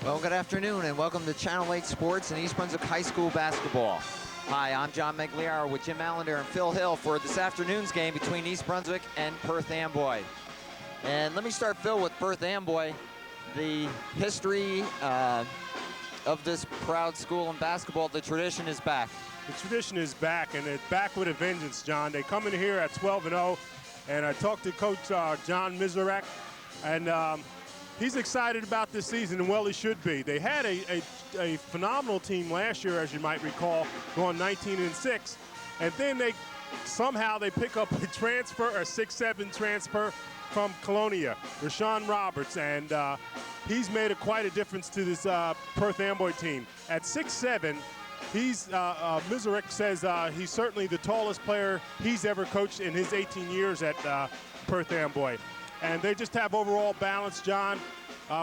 Well, good afternoon and welcome to Channel 8 Sports and East Brunswick High School basketball. Hi, I'm John Meggiolaro with Jim Allinder and Phil Hill for this afternoon's game between East Brunswick and Perth Amboy. And let me start, Phil, with Perth Amboy. The history of this proud school in basketball, the tradition is back. The tradition is back, and it's back with a vengeance, John. They come in here at 12-0, and I talked to Coach John Meggiolaro, and he's excited about this season, and well, he should be. They had a phenomenal team last year, as you might recall, going 19-6, and then they somehow pick up a transfer, a 6'7" transfer from Colonia, Rashawn Roberts, and he's made quite a difference to this Perth Amboy team. At 6'7", Meggiolaro says he's certainly the tallest player he's ever coached in his 18 years at Perth Amboy. And they just have overall balance, John.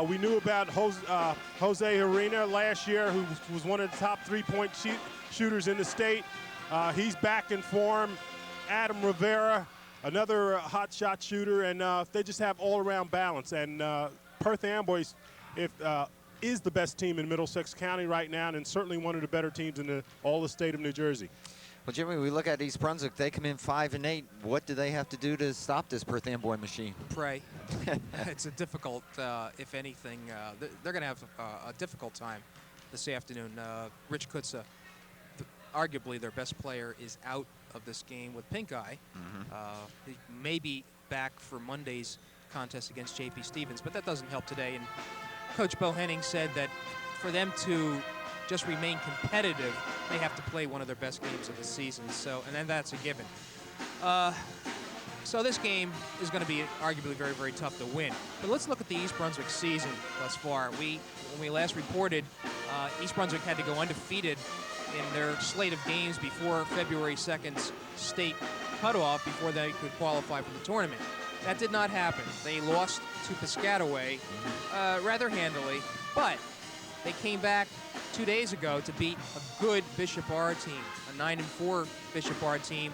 We knew about Jose Arena last year, who was one of the top three-point shooters in the state. He's back in form. Adam Rivera, another hot shot shooter, and they just have all-around balance. And Perth Amboy is the best team in Middlesex County right now, and certainly one of the better teams in all the state of New Jersey. Well, Jimmy, we look at East Brunswick. They come in 5-8. What do they have to do to stop this Perth Amboy machine? Pray. It's a difficult, if anything, they're going to have a difficult time this afternoon. Rich Kutza, arguably their best player, is out of this game with pink eye. He may be back for Monday's contest against J.P. Stevens, but that doesn't help today. And Coach Bohenning said that for them to just remain competitive, they have to play one of their best games of the season. So, and then that's a given. So this game is going to be arguably very, very tough to win. But let's look at the East Brunswick season thus far. When we last reported, East Brunswick had to go undefeated in their slate of games before February 2nd's state cutoff before they could qualify for the tournament. That did not happen. They lost to Piscataway rather handily, but they came back 2 days ago to beat a good Bishop R team, a 9-4 Bishop R team,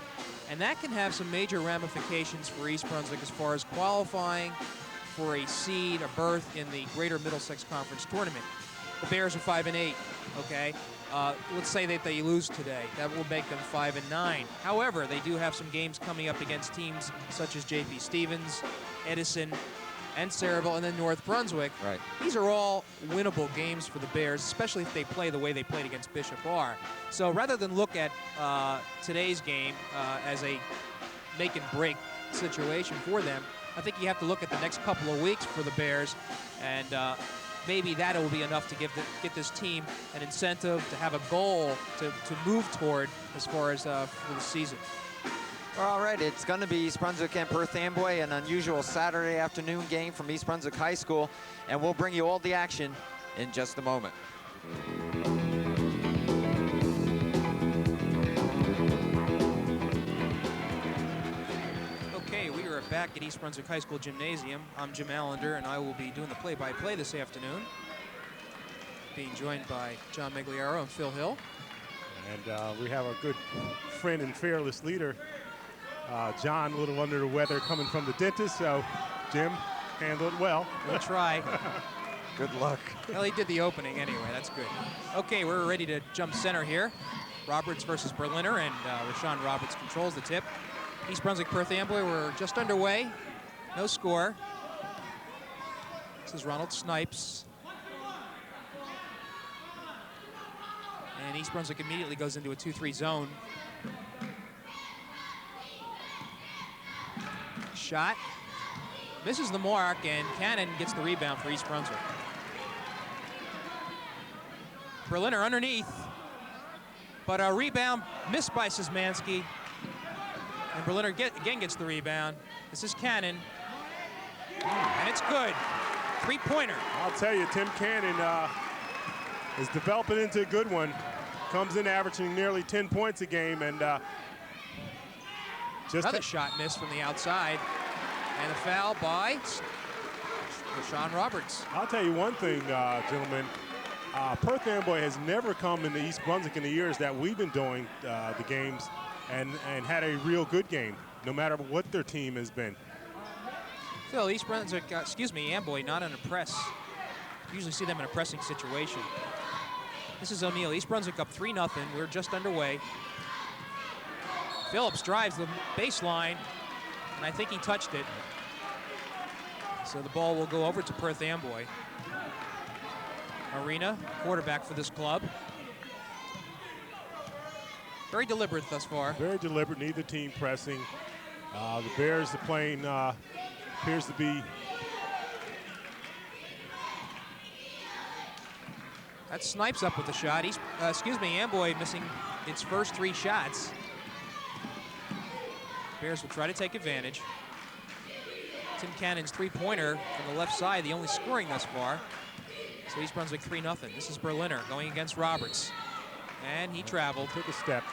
and that can have some major ramifications for East Brunswick as far as qualifying for a seed, a berth in the Greater Middlesex Conference tournament. The Bears are 5-8, okay? Let's say that they lose today. That will make them 5-9. However, they do have some games coming up against teams such as J.P. Stevens, Edison, and Saraville, and then North Brunswick. Right. These are all winnable games for the Bears, especially if they play the way they played against Bishop R. So rather than look at today's game as a make-and-break situation for them, I think you have to look at the next couple of weeks for the Bears, and maybe that will be enough to get this team an incentive, to have a goal to move toward as far as for the season. All right, it's going to be East Brunswick and Perth Amboy, an unusual Saturday afternoon game from East Brunswick High School, and we'll bring you all the action in just a moment. Okay, we are back at East Brunswick High School Gymnasium. I'm Jim Allender, and I will be doing the play-by-play this afternoon, being joined by John Meggiolaro and Phil Hill. And we have a good friend and fearless leader, John, a little under the weather, coming from the dentist, so Jim, handle it well. We'll try. Good luck. Well, he did the opening anyway. That's good. Okay, we're ready to jump center here. Roberts versus Berliner, and Rashawn Roberts controls the tip. East Brunswick Perth Amboy, we're just underway. No score. This is Ronald Snipes. And East Brunswick immediately goes into a 2-3 zone. Shot. Misses the mark, and Cannon gets the rebound for East Brunswick. Berliner underneath, but a rebound missed by Szymanski. And Berliner again gets the rebound. This is Cannon, and it's good. Three-pointer. I'll tell you, Tim Cannon is developing into a good one. Comes in averaging nearly 10 points a game, and just another shot missed from the outside. And a foul by Rashawn Roberts. I'll tell you one thing, gentlemen. Perth Amboy has never come into East Brunswick in the years that we've been doing the games and had a real good game, no matter what their team has been. Phil, East Brunswick, Amboy not under press usually see them in a pressing situation. This is O'Neill. East Brunswick up 3-0. We're just underway. Phillips drives the baseline, and I think he touched it. So the ball will go over to Perth Amboy. Arena, quarterback for this club. Very deliberate thus far. Very deliberate, neither team pressing. The Bears are playing, appears to be. That Snipes up with the shot. Amboy missing its first 3 shots. Bears will try to take advantage. Tim Cannon's 3-pointer from the left side, the only scoring thus far. So East Brunswick 3-0. This is Berliner going against Roberts. And he traveled. Took a step.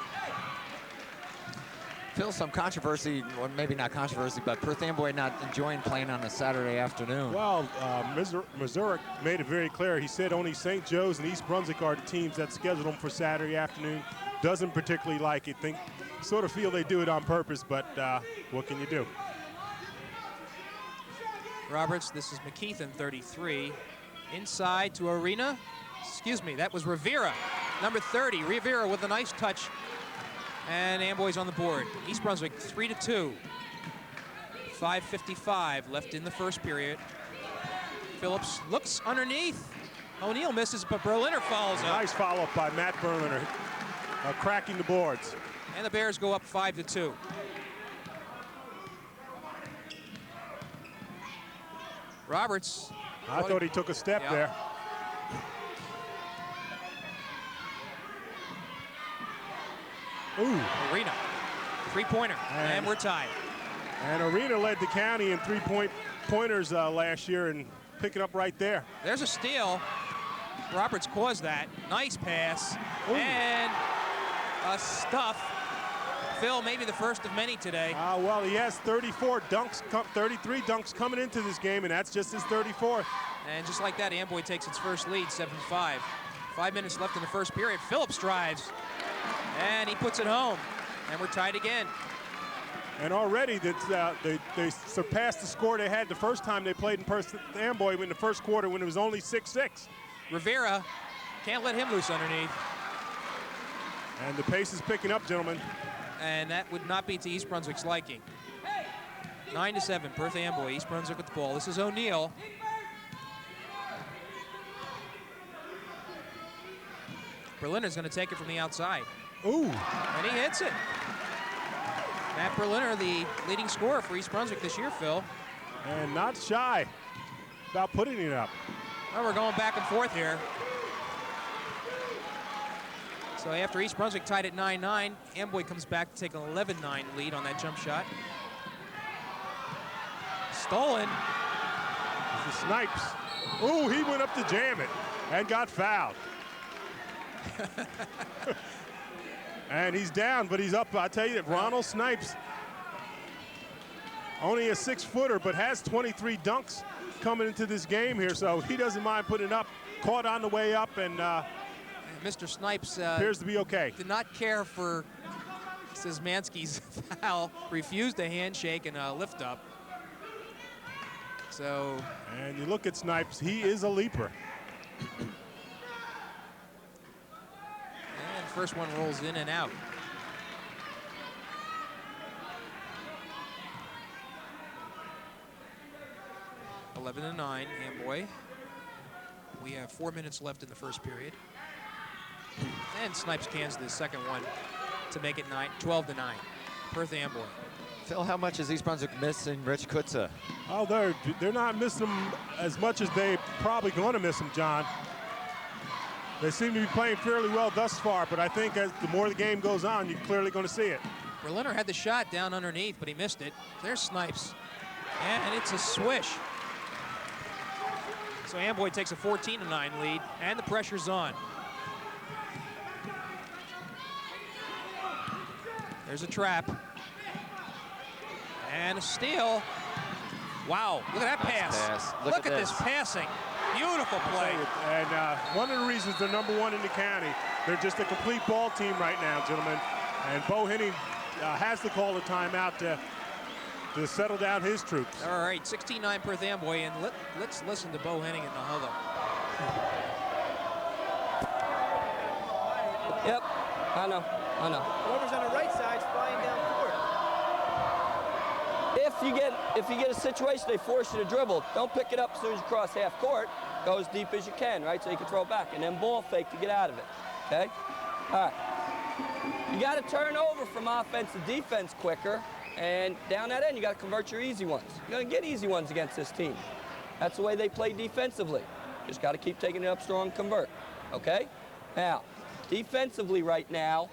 Phil, some controversy, or maybe not controversy, but Perth Amboy not enjoying playing on a Saturday afternoon. Well, Missouri made it very clear. He said only St. Joe's and East Brunswick are the teams that scheduled them for Saturday afternoon. Doesn't particularly like it. Sort of feel they do it on purpose, but what can you do? Roberts, this is McKeithen, 33. Inside to Arena. That was Rivera, number 30. Rivera with a nice touch. And Amboy's on the board. East Brunswick 3-2. 5:55 left in the first period. Phillips looks underneath. O'Neill misses, but Berliner follows up. Nice follow-up by Matt Berliner, cracking the boards. And the Bears go up 5-2. Roberts. I thought he took a step there. Ooh. Arena, 3-pointer, and we're tied. And Arena led the county in 3-pointers last year and picking up right there. There's a steal. Roberts caused that. Nice pass. Ooh. And a stuff. Phil, maybe the first of many today. Well, he has 34 dunks, 33 dunks coming into this game, and that's just his 34th. And just like that, Amboy takes its first lead, 7-5. 5 minutes left in the first period. Phillips drives, and he puts it home. And we're tied again. And already they surpassed the score they had the first time they played in Perth Amboy in the first quarter when it was only 6-6. Rivera, can't let him loose underneath. And the pace is picking up, gentlemen. And that would not be to East Brunswick's liking. 9-7, Perth Amboy, East Brunswick with the ball. This is O'Neill. Berliner's going to take it from the outside. Ooh. And he hits it. Matt Berliner, the leading scorer for East Brunswick this year, Phil. And not shy about putting it up. Well, we're going back and forth here. So after East Brunswick tied at 9-9, Amboy comes back to take an 11-9 lead on that jump shot. Stolen. This is Snipes. Ooh, he went up to jam it and got fouled. And he's down, but he's up. I tell you, Ronald Snipes, only a 6-footer, but has 23 dunks coming into this game here, so he doesn't mind putting it up. Caught on the way up, and Mr. Snipes appears to be okay. Did not care for Szymanski's foul, refused a handshake and a lift up. So. And you look at Snipes, he is a leaper. And first one rolls in and out. – 11-9, Amboy. We have 4 minutes left in the first period. And Snipes cans the second one to make it 12-9. Perth Amboy. Phil, how much is East Brunswick missing Rich Kutza? Oh, they're not missing him as much as they probably going to miss him, John. They seem to be playing fairly well thus far, but I think as the more the game goes on, you're clearly going to see it. Berliner had the shot down underneath, but he missed it. There's Snipes. And it's a swish. So Amboy takes a 14-9 lead, and the pressure's on. There's a trap. And a steal. Wow, look at that pass. Look at this passing. Beautiful play. And one of the reasons they're #1 in the county, they're just a complete ball team right now, gentlemen. And Bo Henning has to call a timeout to settle down his troops. All right, 16-9 Perth Amboy, and let's listen to Bo Henning in the huddle. Yep, I know. Whoever's on the right side's flying down court. If you get a situation they force you to dribble, don't pick it up as soon as you cross half court. Go as deep as you can, right? So you can throw it back, and then ball fake to get out of it. Okay? All right. You got to turn over from offense to defense quicker, and down that end you got to convert your easy ones. You're going to get easy ones against this team. That's the way they play defensively. Just got to keep taking it up strong and convert. Okay? Now, defensively right now,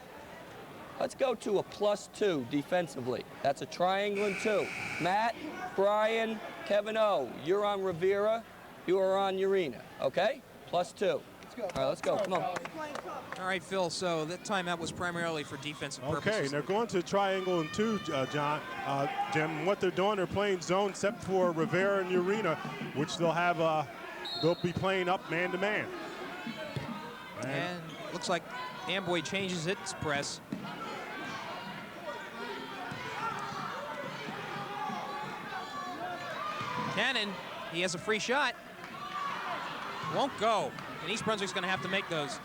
let's go to a +2 defensively. That's a triangle and 2. Matt, Brian, Kevin O, you're on Rivera, you are on Urena, okay? +2. Let's go. All right, let's go, come on. All right, Phil, so that timeout was primarily for defensive purposes. Okay, they're going to triangle and 2, John. Jim, what they're doing, they're playing zone except for Rivera and Urena, which they'll have, they'll be playing up man-to-man. And looks like Amboy changes its press. Cannon, he has a free shot. Won't go. And East Brunswick's going to have to make those.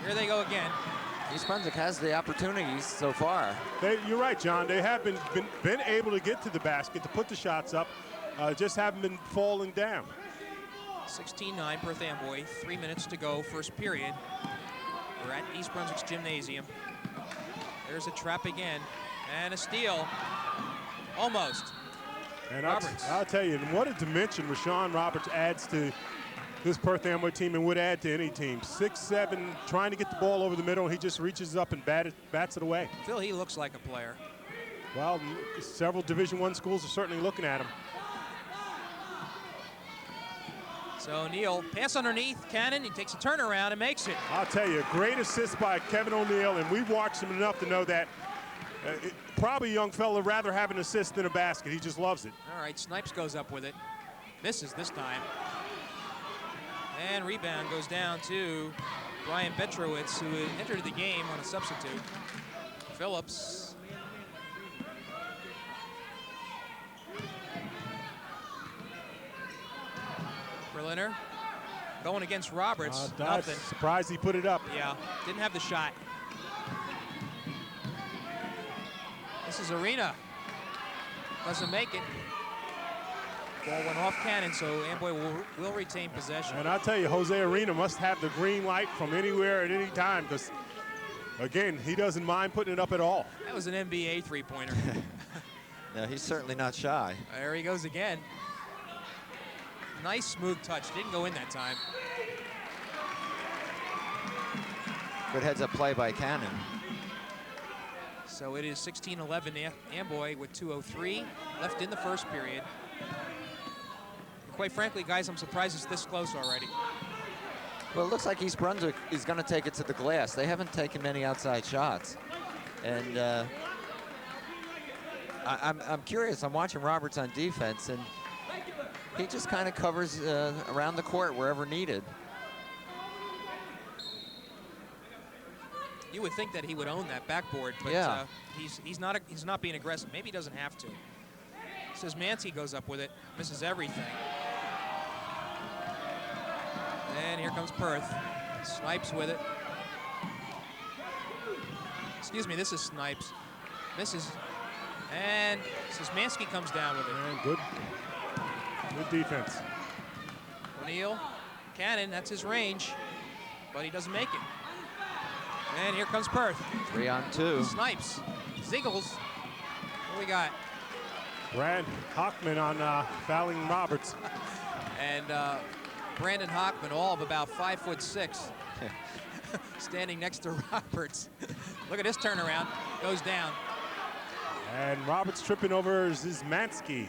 Here they go again. East Brunswick has the opportunities so far. You're right, John. They have been able to get to the basket, to put the shots up, just haven't been falling down. 16-9 Perth Amboy, 3 minutes to go, first period. We're at East Brunswick's gymnasium. There's a trap again, and a steal, almost. And Roberts. I'll tell you, and what a dimension Rashawn Roberts adds to this Perth Amboy team and would add to any team. 6'7", trying to get the ball over the middle. He just reaches up and bats it away. Phil, he looks like a player. Well, several Division I schools are certainly looking at him. So O'Neal, pass underneath, Cannon, he takes a turnaround and makes it. I'll tell you, great assist by Kevin O'Neal, and we've watched him enough to know that probably a young fella would rather have an assist than a basket. He just loves it. All right, Snipes goes up with it. Misses this time. And rebound goes down to Brian Petrowitz, who entered the game on a substitute. Phillips. Berliner going against Roberts. Nothing. Surprised he put it up. Yeah, didn't have the shot. This is Arena. Doesn't make it. Ball went off Cannon, so Amboy will retain possession. And I'll tell you, Jose Arena must have the green light from anywhere at any time, because, again, he doesn't mind putting it up at all. That was an NBA three-pointer. No, he's certainly not shy. There he goes again. Nice smooth touch. Didn't go in that time. Good heads-up play by Cannon. So it is 16-11 Amboy with 2:03 left in the first period. And quite frankly, guys, I'm surprised it's this close already. Well, it looks like East Brunswick is going to take it to the glass. They haven't taken many outside shots. And I'm curious. I'm watching Roberts on defense, and he just kind of covers around the court wherever needed. You would think that he would own that backboard, but yeah. He's not being aggressive. Maybe he doesn't have to. Szymanski goes up with it, misses everything. And here comes Perth. Snipes with it. Excuse me, this is Snipes. Misses. And Szymanski comes down with it. And good defense. O'Neal, Cannon, that's his range, but he doesn't make it. And here comes Perth. 3 on 2. Snipes, Ziegles. What do we got? Brad Hockman on fouling Roberts. And Brandon Hockman, all of about 5'6", standing next to Roberts. Look at this turnaround. Goes down. And Roberts tripping over Szymanski.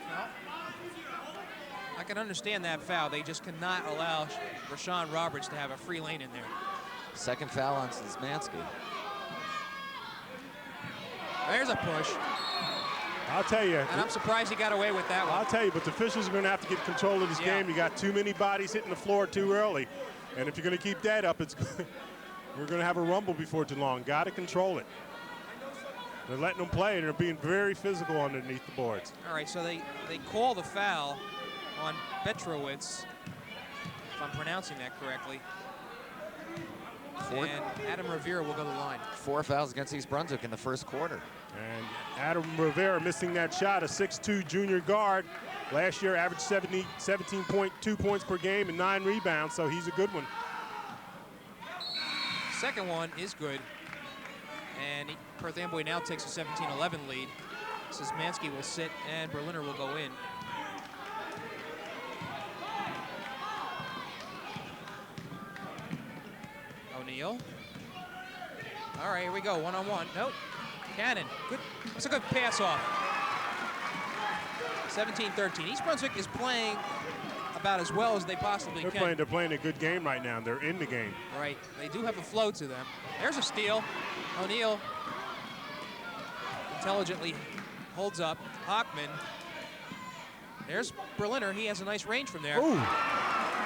Well, I can understand that foul. They just cannot allow Rashawn Roberts to have a free lane in there. Second foul on Szymanski. There's a push. I'll tell you. And I'm surprised he got away with that one. I'll tell you, but the officials are going to have to get control of this game. You got too many bodies hitting the floor too early. And if you're going to keep that up, we're going to have a rumble before too long. Got to control it. They're letting them play, and they're being very physical underneath the boards. All right, so they call the foul on Petrowitz, if I'm pronouncing that correctly. And Adam Rivera will go to the line. 4 fouls against East Brunswick in the first quarter. And Adam Rivera missing that shot, a 6'2" junior guard. Last year averaged 17.2 points per game and 9 rebounds, so he's a good one. Second one is good. And Perth Amboy now takes a 17-11 lead. Szymanski will sit and Berliner will go in. O'Neal. All right, here we go, one-on-one. Nope, Cannon, good, that's a good pass off. 17-13, East Brunswick is playing about as well as they possibly can. They're playing a good game right now. They're in the game. Right, they do have a flow to them. There's a steal. O'Neal intelligently holds up. Hockman. There's Berliner, he has a nice range from there. Ooh,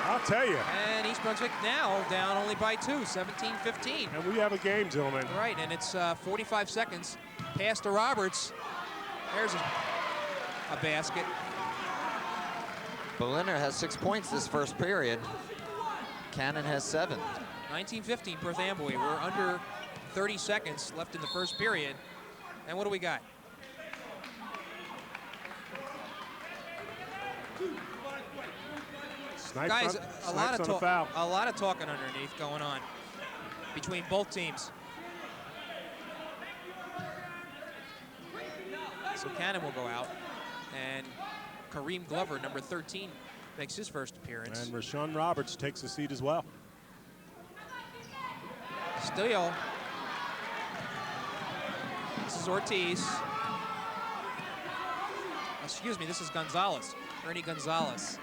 I'll tell you. And East Brunswick now down only by 2, 17-15. And we have a game, gentlemen. Right, and it's 45 seconds. Pass to Roberts. There's a basket. Berliner has 6 points this first period. Cannon has 7. 19-15, Perth Amboy. We're under 30 seconds left in the first period. And what do we got? Guys, a lot of talking underneath going on between both teams. So Cannon will go out, and Kareem Glover, number 13, makes his first appearance. And Rashawn Roberts takes a seat as well. Steele. This is Ortiz. Excuse me, this is Gonzalez, Ernie Gonzalez.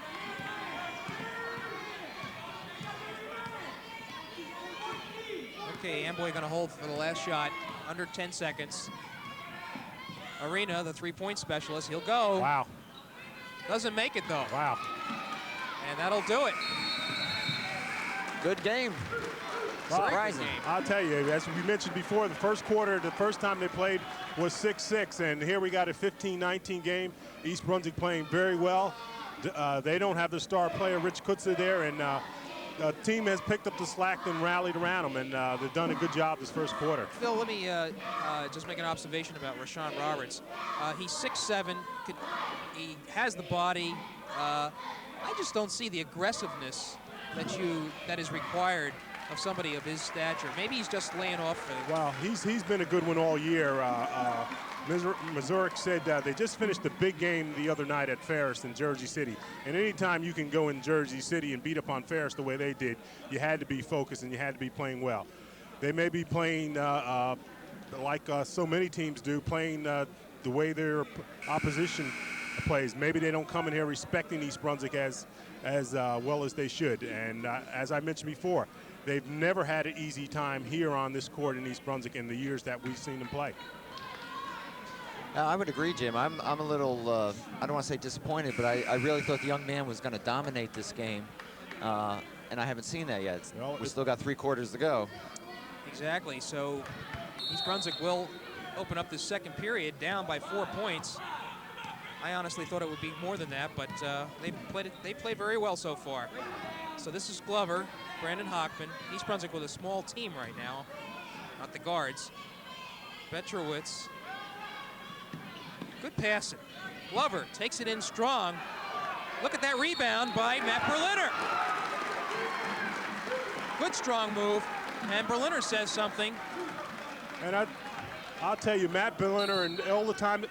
Okay, Amboy gonna hold for the last shot, under 10 seconds. Arena, the three-point specialist, he'll go. Wow. Doesn't make it though. Wow. And that'll do it. Good game. Surprising. Game. I'll tell you, as we mentioned before, the first quarter, the first time they played was 6-6, and here we got a 15-19 game. East Brunswick playing very well. They don't have the star player, Rich Kutza, there, and the team has picked up the slack and rallied around them, and they've done a good job this first quarter. Phil, let me just make an observation about Rashawn Roberts. He's 6'7", he has the body. I just don't see the aggressiveness that is required of somebody of his stature. Maybe he's just laying off for the... Well, he's been a good one all year. Missouric said they just finished a big game the other night at Ferris in Jersey City. And anytime you can go in Jersey City and beat up on Ferris the way they did, you had to be focused and you had to be playing well. They may be playing like so many teams do, playing the way their opposition plays. Maybe they don't come in here respecting East Brunswick as well as they should. And as I mentioned before, they've never had an easy time here on this court in East Brunswick in the years that we've seen them play. I would agree, Jim. I'm a little, I don't want to say disappointed, but I really thought the young man was going to dominate this game. And I haven't seen that yet. Well, we still got 3 quarters to go. Exactly, so East Brunswick will open up this second period down by 4 points. I honestly thought it would be more than that, but they played very well so far. So this is Glover, Brandon Hockman. East Brunswick with a small team right now, not the guards. Petrowitz. Good passing. Glover takes it in strong. Look at that rebound by Matt Berliner. Good strong move, and Berliner says something. And I'll tell you, Matt Berliner, and all the time,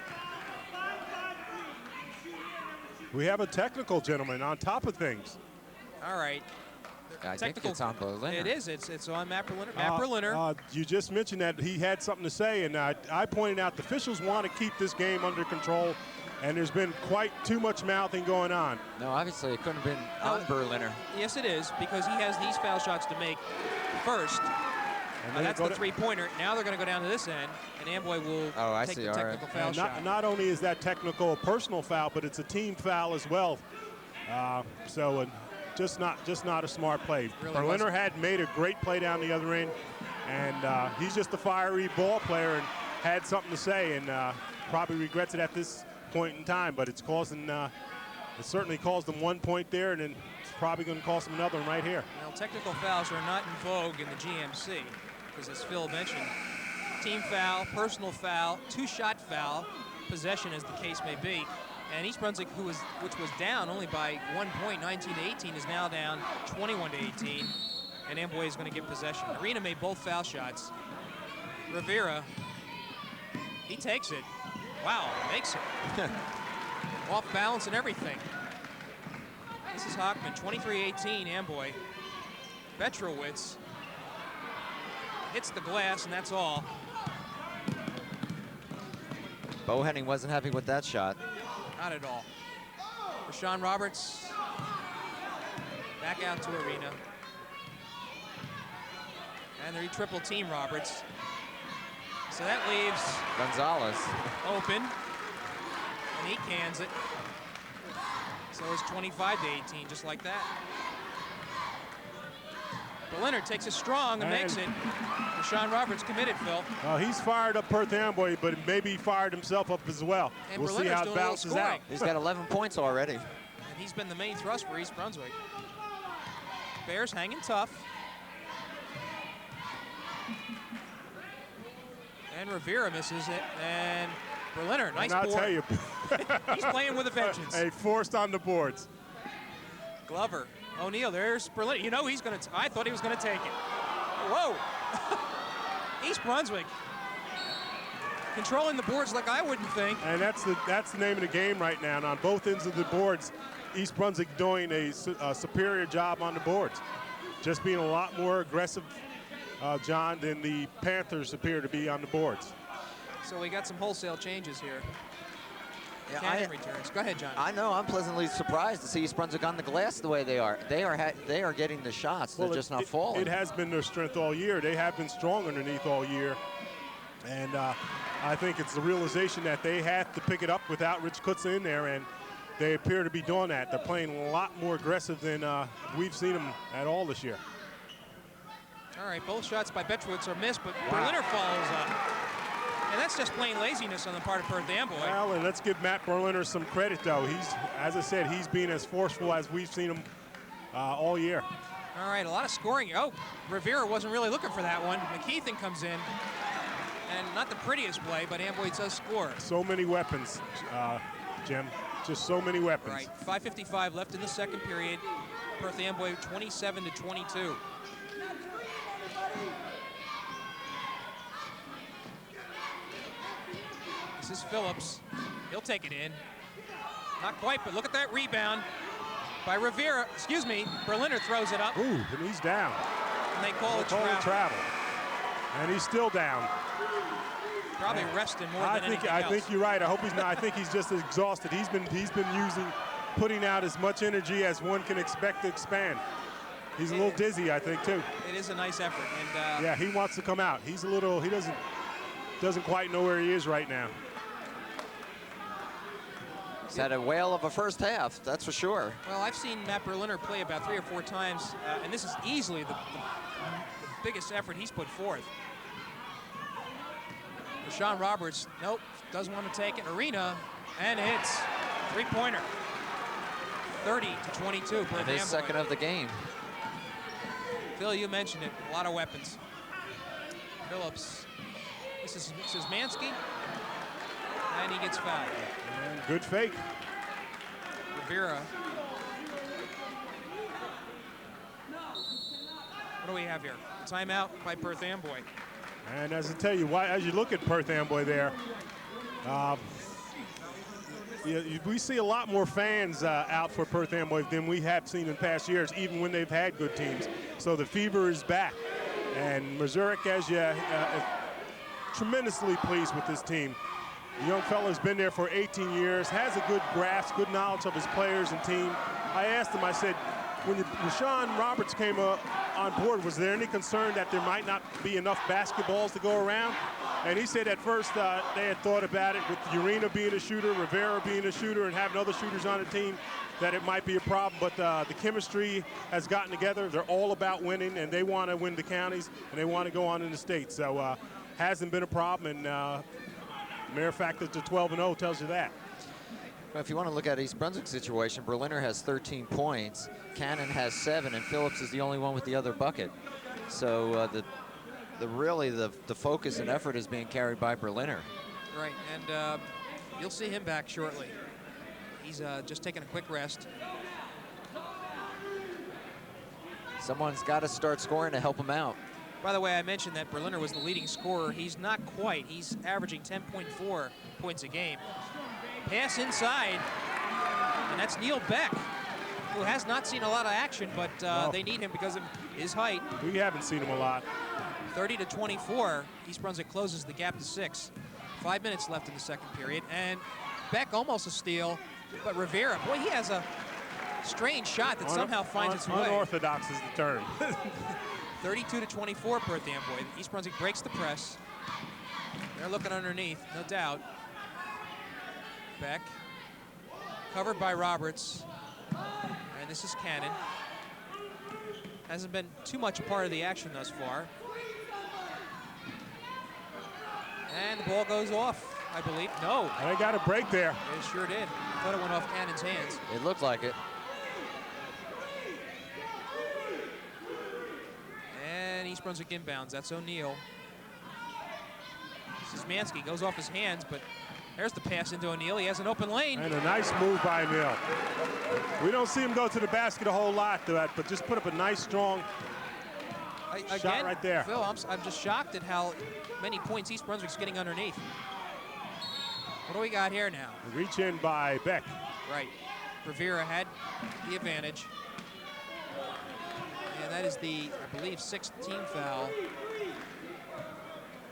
we have a technical gentleman on top of things. All right. I think it's on Berliner. It is. It's on Matt Berliner. Matt Berliner. You just mentioned that he had something to say, and I pointed out the officials want to keep this game under control, and there's been quite too much mouthing going on. No, obviously it couldn't have been on Berliner. Yes, it is, because he has these foul shots to make first. That's the three-pointer. Now they're going to go down to this end, and Amboy will take the technical foul shot. Not only is that technical a personal foul, but it's a team foul as well. Just not a smart play. Really Berliner had made a great play down the other end, and he's just a fiery ball player and had something to say, and probably regrets it at this point in time, but it's causing It certainly caused them 1 point there, and then it's probably going to cost them another one right here. Well, technical fouls are not in vogue in the GMC, because as Phil mentioned, team foul, personal foul, two-shot foul, possession as the case may be. And East Brunswick, which was down only by 1 point, 19-18, is now down 21-18. And Amboy is going to get possession. Arena made both foul shots. Rivera, he takes it. Wow, makes it. Off balance and everything. This is Hockman, 23-18, Amboy. Petrowitz hits the glass, and that's all. Bohenning wasn't happy with that shot. Not at all. Rashawn Roberts back out to Arena. And they triple team Roberts. So that leaves Gonzalez open. And he cans it. So it's 25-18, just like that. Berliner takes it strong and makes it. Rashawn Roberts committed, Phil. He's fired up Perth Amboy, but maybe he fired himself up as well. And we'll see how it balances out. He's got 11 points already. And he's been the main thrust for East Brunswick. Bears hanging tough. And Rivera misses it. And Berliner, nice board. I'll tell you. He's playing with a vengeance. Hey, forced on the boards. Glover. O'Neal, there's Berliner. You know he's going to, I thought he was going to take it. Whoa. East Brunswick controlling the boards like I wouldn't think. And that's the name of the game right now. And on both ends of the boards, East Brunswick doing a superior job on the boards. Just being a lot more aggressive, John, than the Panthers appear to be on the boards. So we got some wholesale changes here. Yeah, Cannon returns. Go ahead, John. I know. I'm pleasantly surprised to see East Brunswick on the glass the way they are. They are getting the shots. They're just not falling. It has been their strength all year. They have been strong underneath all year. And I think it's the realization that they have to pick it up without Rich Kutza in there, and they appear to be doing that. They're playing a lot more aggressive than we've seen them at all this year. All right, both shots by Petrowitz are missed, but Berliner follows up. And that's just plain laziness on the part of Perth Amboy. Well, and let's give Matt Berliner some credit, though. As I said, he's being as forceful as we've seen him all year. All right, a lot of scoring. Oh, Rivera wasn't really looking for that one. McKeithen comes in. And not the prettiest play, but Amboy does score. So many weapons, Jim. Just so many weapons. Right, 5:55 left in the second period. Perth Amboy 27-22. This is Phillips. He'll take it in. Not quite, but look at that rebound by Rivera. Excuse me, Berliner throws it up. Ooh, and he's down. And they call it travel. And he's still down. Probably resting more than anything else. I think you're right. I hope he's not. I think he's just exhausted. He's been putting out as much energy as one can expect to expand. He's a little dizzy, I think, too. It is a nice effort. And yeah, he wants to come out. He doesn't quite know where he is right now. He's had a whale of a first half, that's for sure. Well, I've seen Matt Berliner play about 3 or 4 times, and this is easily the biggest effort he's put forth. Rashawn Roberts, nope, doesn't want to take it. Arena, and hits. 3-pointer. 30-22. And his second of the game. Phil, you mentioned it. A lot of weapons. Phillips. This is Mansky. And he gets fouled. And good fake. Rivera. What do we have here? Timeout by Perth Amboy. And as I tell you, as you look at Perth Amboy there, we see a lot more fans out for Perth Amboy than we have seen in past years, even when they've had good teams. So the fever is back. And Mazurek, as you tremendously pleased with this team. The young fellow's been there for 18 years, has a good grasp, good knowledge of his players and team. I asked him, I said, when Rashawn Roberts came on board, was there any concern that there might not be enough basketballs to go around? And he said at first they had thought about it with Urena being a shooter, Rivera being a shooter, and having other shooters on the team, that it might be a problem. But the chemistry has gotten together. They're all about winning, and they want to win the counties, and they want to go on in the state. So hasn't been a problem, and matter of fact, that the 12-0 tells you that. Well, if you want to look at East Brunswick's situation, Berliner has 13 points, Cannon has 7, and Phillips is the only one with the other bucket. So really the focus and effort is being carried by Berliner. Right, and you'll see him back shortly. He's just taking a quick rest. Someone's got to start scoring to help him out. By the way, I mentioned that Berliner was the leading scorer. He's not quite. He's averaging 10.4 points a game. Pass inside, and that's Neil Beck, who has not seen a lot of action, but they need him because of his height. We haven't seen him a lot. 30-24, East Brunswick closes the gap to 6. 5 minutes left in the second period, and Beck almost a steal, but Rivera, boy, he has a strange shot that somehow finds its way. Unorthodox is the term. 32-24, Perth Amboy. East Brunswick breaks the press. They're looking underneath, no doubt. Beck, covered by Roberts, and this is Cannon. Hasn't been too much a part of the action thus far. And the ball goes off, I believe. No. They got a break there. It sure did. I thought it went off Cannon's hands. It looked like it. And East Brunswick inbounds. That's O'Neill. Szymanski goes off his hands, but there's the pass into O'Neill. He has an open lane. And a nice move by O'Neill. We don't see him go to the basket a whole lot, but just put up a nice, strong shot right there. Phil, I'm just shocked at how many points East Brunswick's getting underneath. What do we got here now? Reach in by Beck. Right. Rivera had the advantage. And that is the, I believe, 6th team foul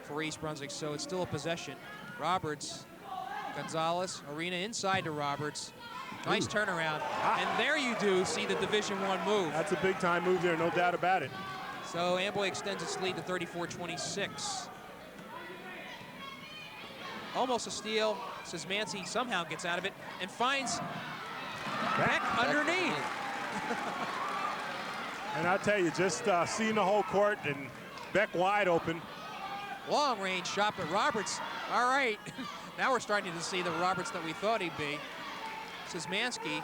for East Brunswick, so it's still a possession. Roberts, Gonzalez, Arena inside to Roberts. Nice turnaround. And there you do see the Division I move. That's a big-time move there, no doubt about it. So Amboy extends its lead to 34-26. Almost a steal. Szymanski somehow gets out of it and finds Beck underneath. And I'll tell you, just seeing the whole court and Beck wide open. Long range shot, but Roberts, all right. Now we're starting to see the Roberts that we thought he'd be. Szymanski.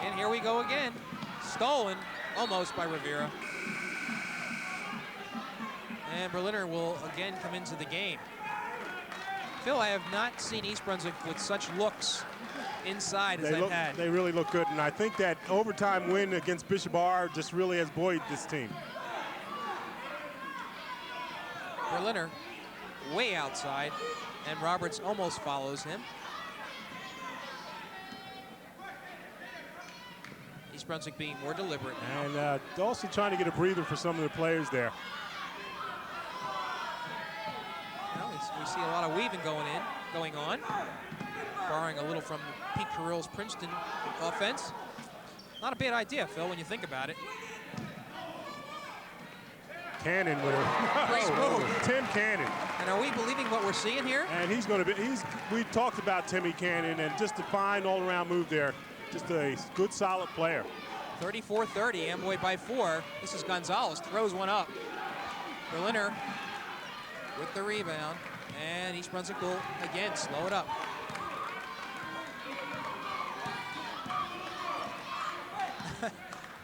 And here we go again. Stolen, almost by Rivera. And Berliner will again come into the game. Phil, I have not seen East Brunswick with such looks inside as they've had. They really look good, and I think that overtime win against Bishop R just really has buoyed this team. Berliner way outside, and Roberts almost follows him. East Brunswick being more deliberate now. And also trying to get a breather for some of the players there. Well, we see a lot of weaving going on, borrowing a little from Pete Carrill's Princeton offense. Not a bad idea, Phil, when you think about it. Cannon with a Great move. Tim Cannon. And are we believing what we're seeing here? And he's going to be, we talked about Timmy Cannon, and just a fine all-around move there. Just a good, solid player. 34-30, Amboy by 4. This is Gonzalez, throws one up. Berliner with the rebound, and East Brunswick will again slow it up.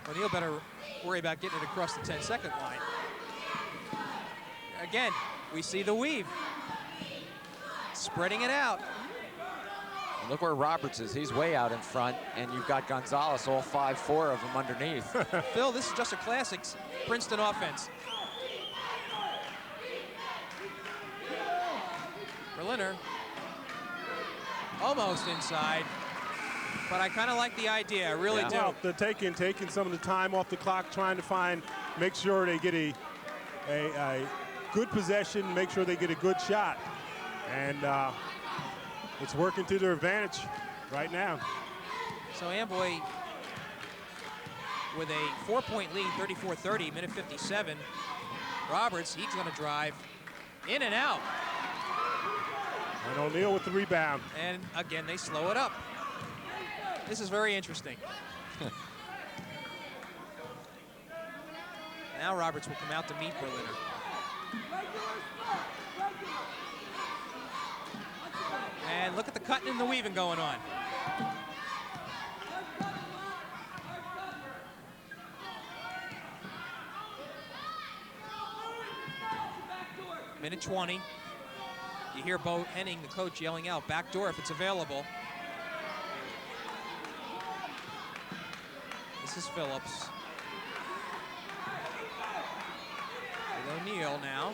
O'Neill better worry about getting it across the 10-second line. Again, we see the weave. Spreading it out. Look where Roberts is. He's way out in front, and you've got Gonzalez, all 5'4" of them underneath. Phil, this is just a classic Princeton offense. Berliner almost inside, but I kind of like the idea. I really do. Well, they're taking some of the time off the clock, trying to make sure they get a good possession, make sure they get a good shot. And it's working to their advantage right now. So Amboy with a 4-point lead, 34-30, minute 57. Roberts, he's going to drive in and out. And O'Neill with the rebound. And again, they slow it up. This is very interesting. Now Roberts will come out to meet Berliner. And look at the cutting and the weaving going on. Minute 20. You hear Bo Henning, the coach, yelling out, back door if it's available. This is Phillips. With O'Neill now.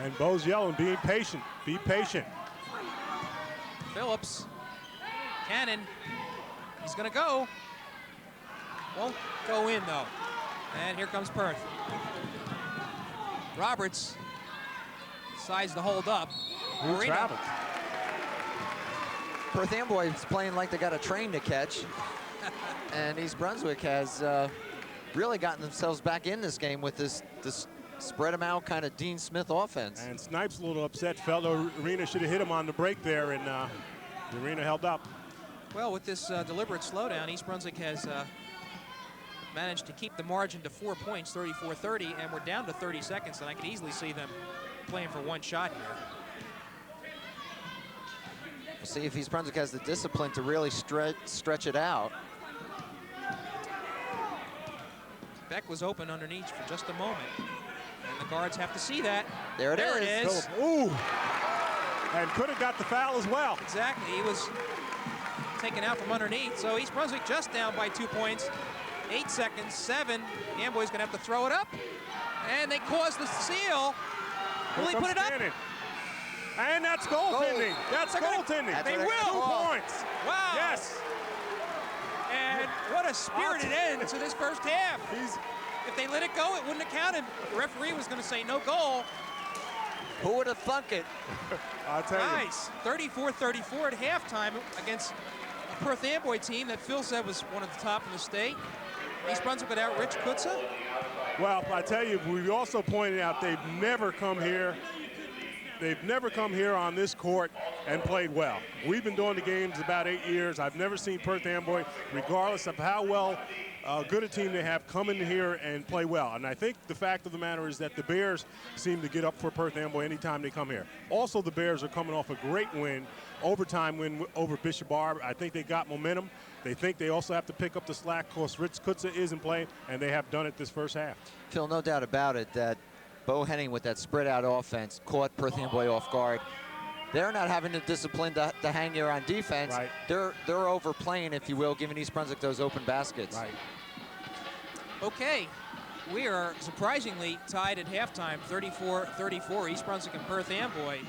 And Bo's yelling, being patient, be patient. Phillips, Cannon, he's gonna go. Won't go in though. And here comes Perth. Roberts decides to hold up. Who traveled? Perth Amboy is playing like they got a train to catch. And East Brunswick has really gotten themselves back in this game with this spread them out kind of Dean Smith offense. And Snipes a little upset, felt Arena should have hit him on the break there, and the Arena held up. Well, with this deliberate slowdown, East Brunswick has managed to keep the margin to 4 points, 34-30, and we're down to 30 seconds, and I could easily see them playing for one shot here. We'll see if East Brunswick has the discipline to really stretch it out. Beck was open underneath for just a moment, and the guards have to see that. There it is. Ooh, and could have got the foul as well. Exactly, he was taken out from underneath, so East Brunswick just down by 2 points. 8 seconds, 7. The Amboy's gonna have to throw it up, and they caused the steal. Will he put it up? And that's goaltending. That's goaltending. They will. 2 points. Wow. Yes. And what a spirited end to this first half. If they let it go, it wouldn't have counted. The referee was going to say no goal. Who would have thunk it? I'll tell you. Nice. 34-34 at halftime against a Perth Amboy team that Phil said was one of the top in the state. East Brunswick without Rich Kutza. Well, I tell you, we also pointed out they've never come here. They've never come here on this court and played well. We've been doing the games about 8 years. I've never seen Perth Amboy, regardless of how good a team they have, come in here and play well. And I think the fact of the matter is that the Bears seem to get up for Perth Amboy anytime they come here. Also, the Bears are coming off a great win, overtime win over Bishop Barb. I think they got momentum. They think they also have to pick up the slack. Of course, Rich Kutza isn't playing, and they have done it this first half. Phil, no doubt about it that Bo Henning with that spread out offense caught Perth Amboy off guard. They're not having the discipline to hang there on defense. Right. They're overplaying, if you will, giving East Brunswick those open baskets. Right. Okay, we are surprisingly tied at halftime, 34-34, East Brunswick and Perth Amboy.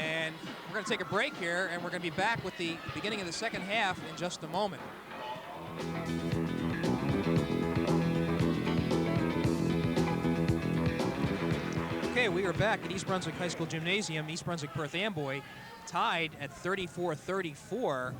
And we're going to take a break here, and we're going to be back with the beginning of the second half in just a moment. Okay, we are back at East Brunswick High School Gymnasium. East Brunswick Perth Amboy tied at 34-34.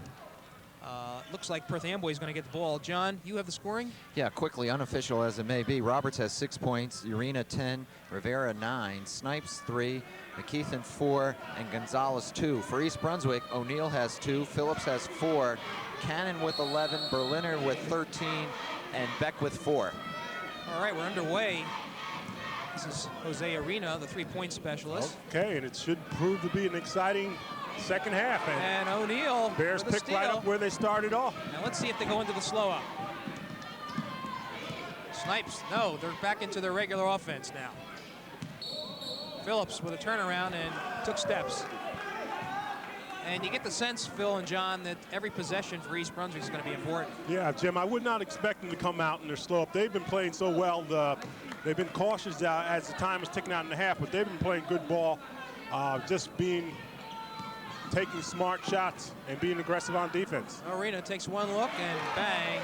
Looks like Perth Amboy is going to get the ball. John, you have the scoring? Yeah, quickly, unofficial as it may be. Roberts has 6 points, Urena 10, Rivera 9, Snipes 3, McKeithen 4, and Gonzalez 2. For East Brunswick, O'Neill has 2, Phillips has 4, Cannon with 11, Berliner with 13, and Beck with 4. All right, we're underway. This is Jose Arena, the three-point specialist. Okay, and it should prove to be an exciting second half. And O'Neill Bears picked right up where they started off. Now let's see if they go into the slow up. Snipes, no, they're back into their regular offense now. Phillips with a turnaround and took steps. And you get the sense, Phil and John, that every possession for East Brunswick is going to be important. Yeah, Jim, I would not expect them to come out in their slow up. They've been playing so well. They've been cautious as the time is ticking out in the half, but they've been playing good ball, taking smart shots and being aggressive on defense. Arena takes one look and bang.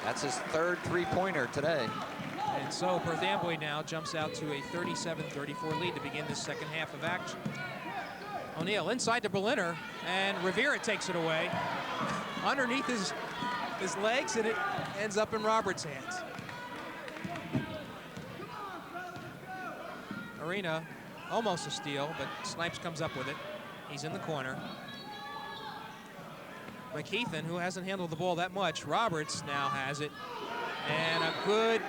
That's his third three-pointer today. And so Perth Amboy now jumps out to a 37-34 lead to begin this second half of action. O'Neill inside to Berliner, and Rivera takes it away underneath his legs, and it ends up in Roberts' hands. Arena, almost a steal, but Snipes comes up with it. He's in the corner. McKeithen, who hasn't handled the ball that much, Roberts now has it. And a good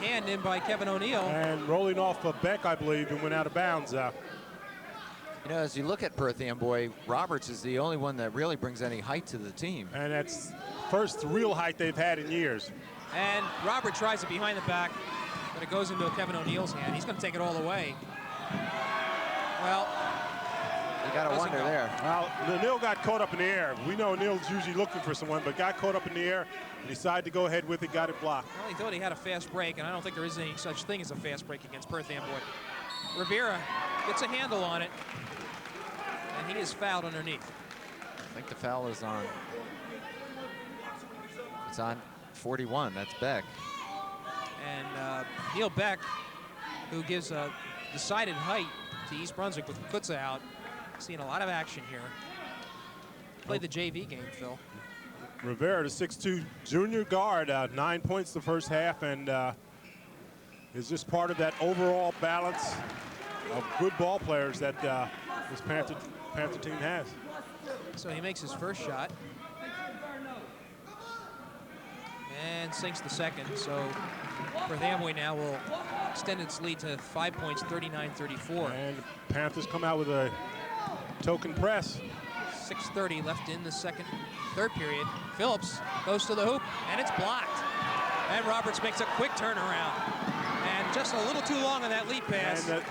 backhand in by Kevin O'Neill. And rolling off of Beck, I believe, and went out of bounds. You know, as you look at Perth Amboy, Roberts is the only one that really brings any height to the team. And that's first real height they've had in years. And Robert tries it behind the back, but it goes into Kevin O'Neill's hand. He's going to take it all the way. Well, you got to wonder there. Well, O'Neill got caught up in the air. We know O'Neill's usually looking for someone, but got caught up in the air and decided to go ahead with it, got it blocked. Well, he thought he had a fast break, and I don't think there is any such thing as a fast break against Perth Amboy. Rivera gets a handle on it, and he is fouled underneath. I think the foul is on. It's on 41. That's Beck. And Neil Beck, who gives a decided height to East Brunswick with Kutza out. Seeing a lot of action here. Played the JV game, Phil. Rivera, the 6'2" junior guard, 9 points the first half, and is just part of that overall balance of good ball players that this Panther team has. So he makes his first shot. And sinks the second. So Perth Amboy now will extend its lead to 5 points, 39-34. And Panthers come out with a token press. 6:30 left in the third period. Phillips goes to the hoop, and it's blocked. And Roberts makes a quick turnaround. And just a little too long on that lead pass. And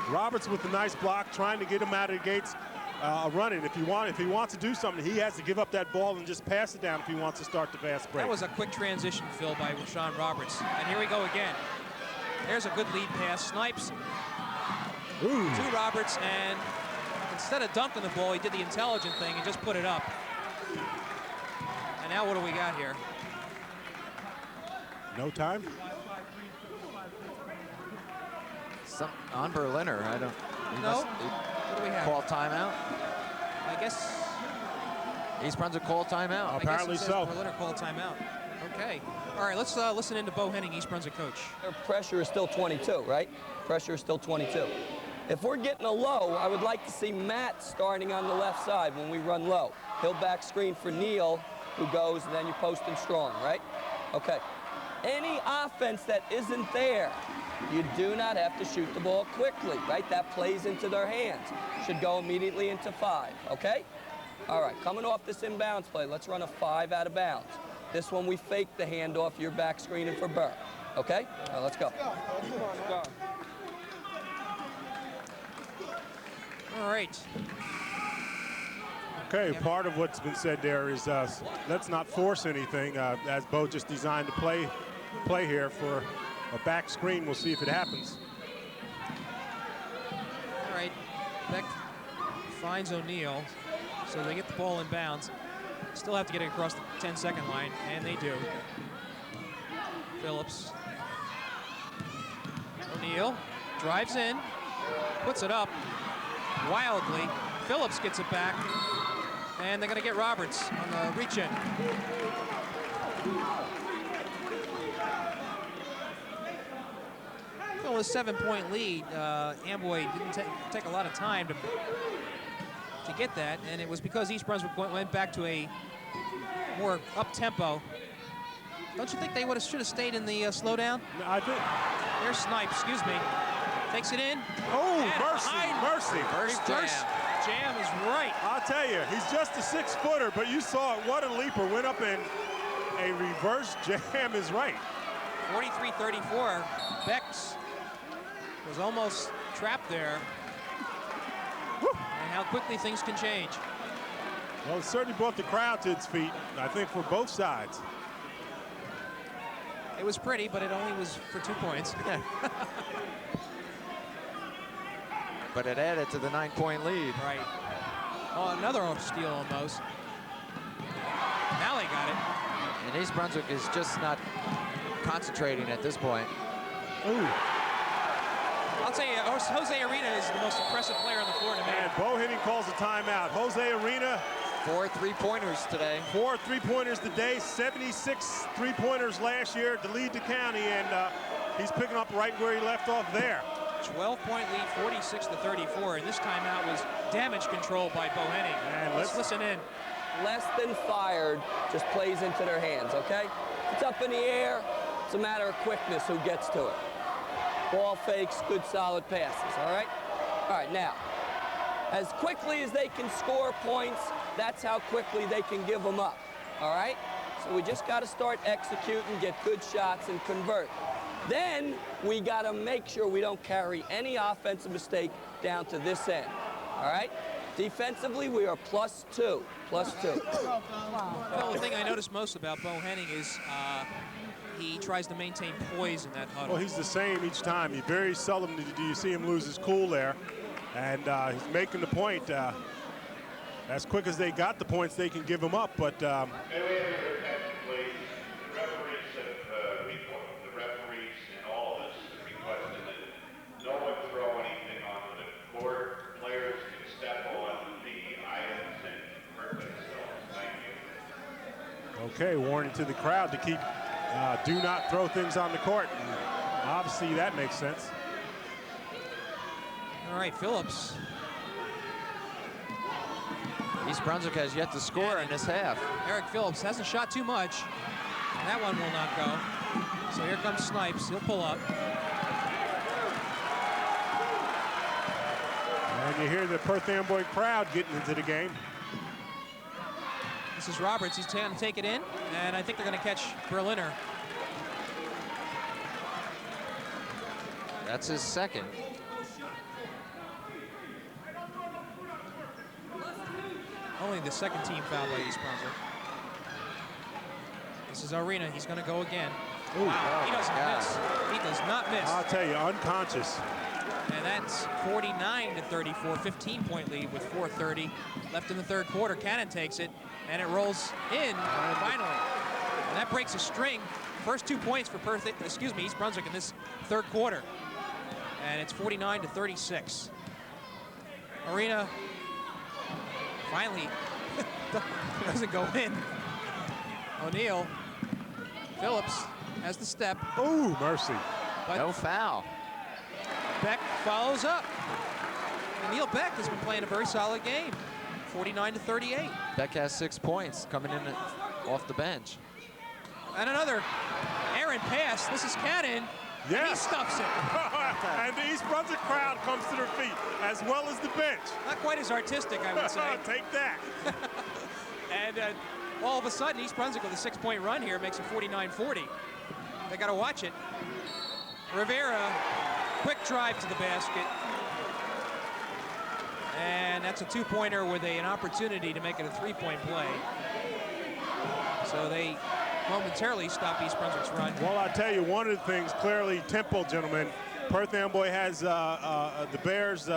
Roberts with a nice block, trying to get him out of the gates running. If he wants to do something, he has to give up that ball and just pass it down if he wants to start the fast break. That was a quick transition, Phil, by Rashawn Roberts. And here we go again. There's a good lead pass. Snipes to Roberts, and instead of dunking the ball, he did the intelligent thing and just put it up. And now what do we got here? No time? On Berliner, I don't. What do we have? Call timeout. I guess East Brunswick call timeout. Apparently so. Berliner call timeout. Okay. All right, let's listen in to Bo Henning, East Brunswick coach. Their pressure is still 22, right? Pressure is still 22. If we're getting a low, I would like to see Matt starting on the left side when we run low. He'll back screen for Neil, who goes, and then you post him strong, right? Okay. Any offense that isn't there, you do not have to shoot the ball quickly, right? That plays into their hands. Should go immediately into 5, okay? All right, coming off this inbounds play, let's run a 5 out of bounds. This one we fake the handoff, you're back screening for Burr, okay? All right, let's go. All right. Okay, part of what's been said there is let's not force anything, as Bo just designed to play here for a back screen. We'll see if it happens. All right, Beck finds O'Neill, so they get the ball in bounds. Still have to get it across the 10-second line, and they do. Phillips. O'Neill drives in, puts it up wildly. Phillips gets it back, and they're going to get Roberts on the reach-in. Well, a 7-point lead. Amboy didn't take a lot of time to get that, and it was because East Brunswick went back to a more up-tempo. Don't you think they should have stayed in the slowdown? No, I think. There's Snipes, excuse me. Takes it in. Oh, and mercy. First jam. Jam is right. I'll tell you, he's just a 6-footer, but you saw it. What a leaper. Went up in a reverse jam is right. 43-34. Bex was almost trapped there. Woo. And how quickly things can change. Well, it certainly brought the crowd to its feet, I think, for both sides. It was pretty, but it only was for 2 points. But it added to the 9-point lead. Right. Oh, another steal almost. Now they got it. And East Brunswick is just not concentrating at this point. Ooh. I'll tell you, Jose Arena is the most impressive player on the floor to me. And Bo Henning calls a timeout. Jose Arena. 4 3-pointers today. 4 3-pointers today, 76 3-pointers last year to lead the county, and he's picking up right where he left off there. 12-point lead, 46-34, and this timeout was damage control by Bo Henning. And let's listen in. Less than fired, just plays into their hands, okay? It's up in the air, It's a matter of quickness who gets to it. Ball fakes, good solid passes, all right? All right, now, as quickly as they can score points, that's how quickly they can give them up, all right? So we just got to start executing, get good shots, and convert. Then we got to make sure we don't carry any offensive mistake down to this end, all right? Defensively, we are +2, +2. Well, the thing I noticed most about Bo Henning is he tries to maintain poise in that huddle. Well, he's the same each time. He very seldom do you see him lose his cool there. And he's making the point. As quick as they got the points, they can give him up. But okay, warning to the crowd to keep, do not throw things on the court. And obviously, that makes sense. All right, Phillips. East Brunswick has yet to score in this half. Eric Phillips hasn't shot too much. That one will not go. So here comes Snipes. He'll pull up. And you hear the Perth Amboy crowd getting into the game. This is Roberts. He's trying to take it in, and I think they're going to catch Berliner. That's his second. Only the second team foul by East Brunswick. This is Arena. He's going to go again. Ooh, wow, he doesn't God. miss. He does not miss. I'll tell you, unconscious. And that's 49-34, 15-point lead with 4:30 left in the third quarter. Cannon takes it, and it rolls in finally. And that breaks a string. First 2 points for East Brunswick in this third quarter. And it's 49-36. Arena finally doesn't go in. O'Neal. Phillips has the step. Ooh, mercy. But No foul. Beck follows up. And Neil Beck has been playing a very solid game. 49-38. Beck has 6 points coming in off the bench. And another errant pass. This is Cannon. Yes. And he stuffs it. And the East Brunswick crowd comes to their feet, as well as the bench. Not quite as artistic, I would say. Take that. And all of a sudden, East Brunswick with a 6-point run here makes it 49-40. They got to watch it. Rivera, quick drive to the basket. And that's a 2-pointer with an opportunity to make it a 3-point play. So they momentarily stop East Brunswick's run. Well, I'll tell you, one of the things, clearly tempo, gentlemen. Perth Amboy has the Bears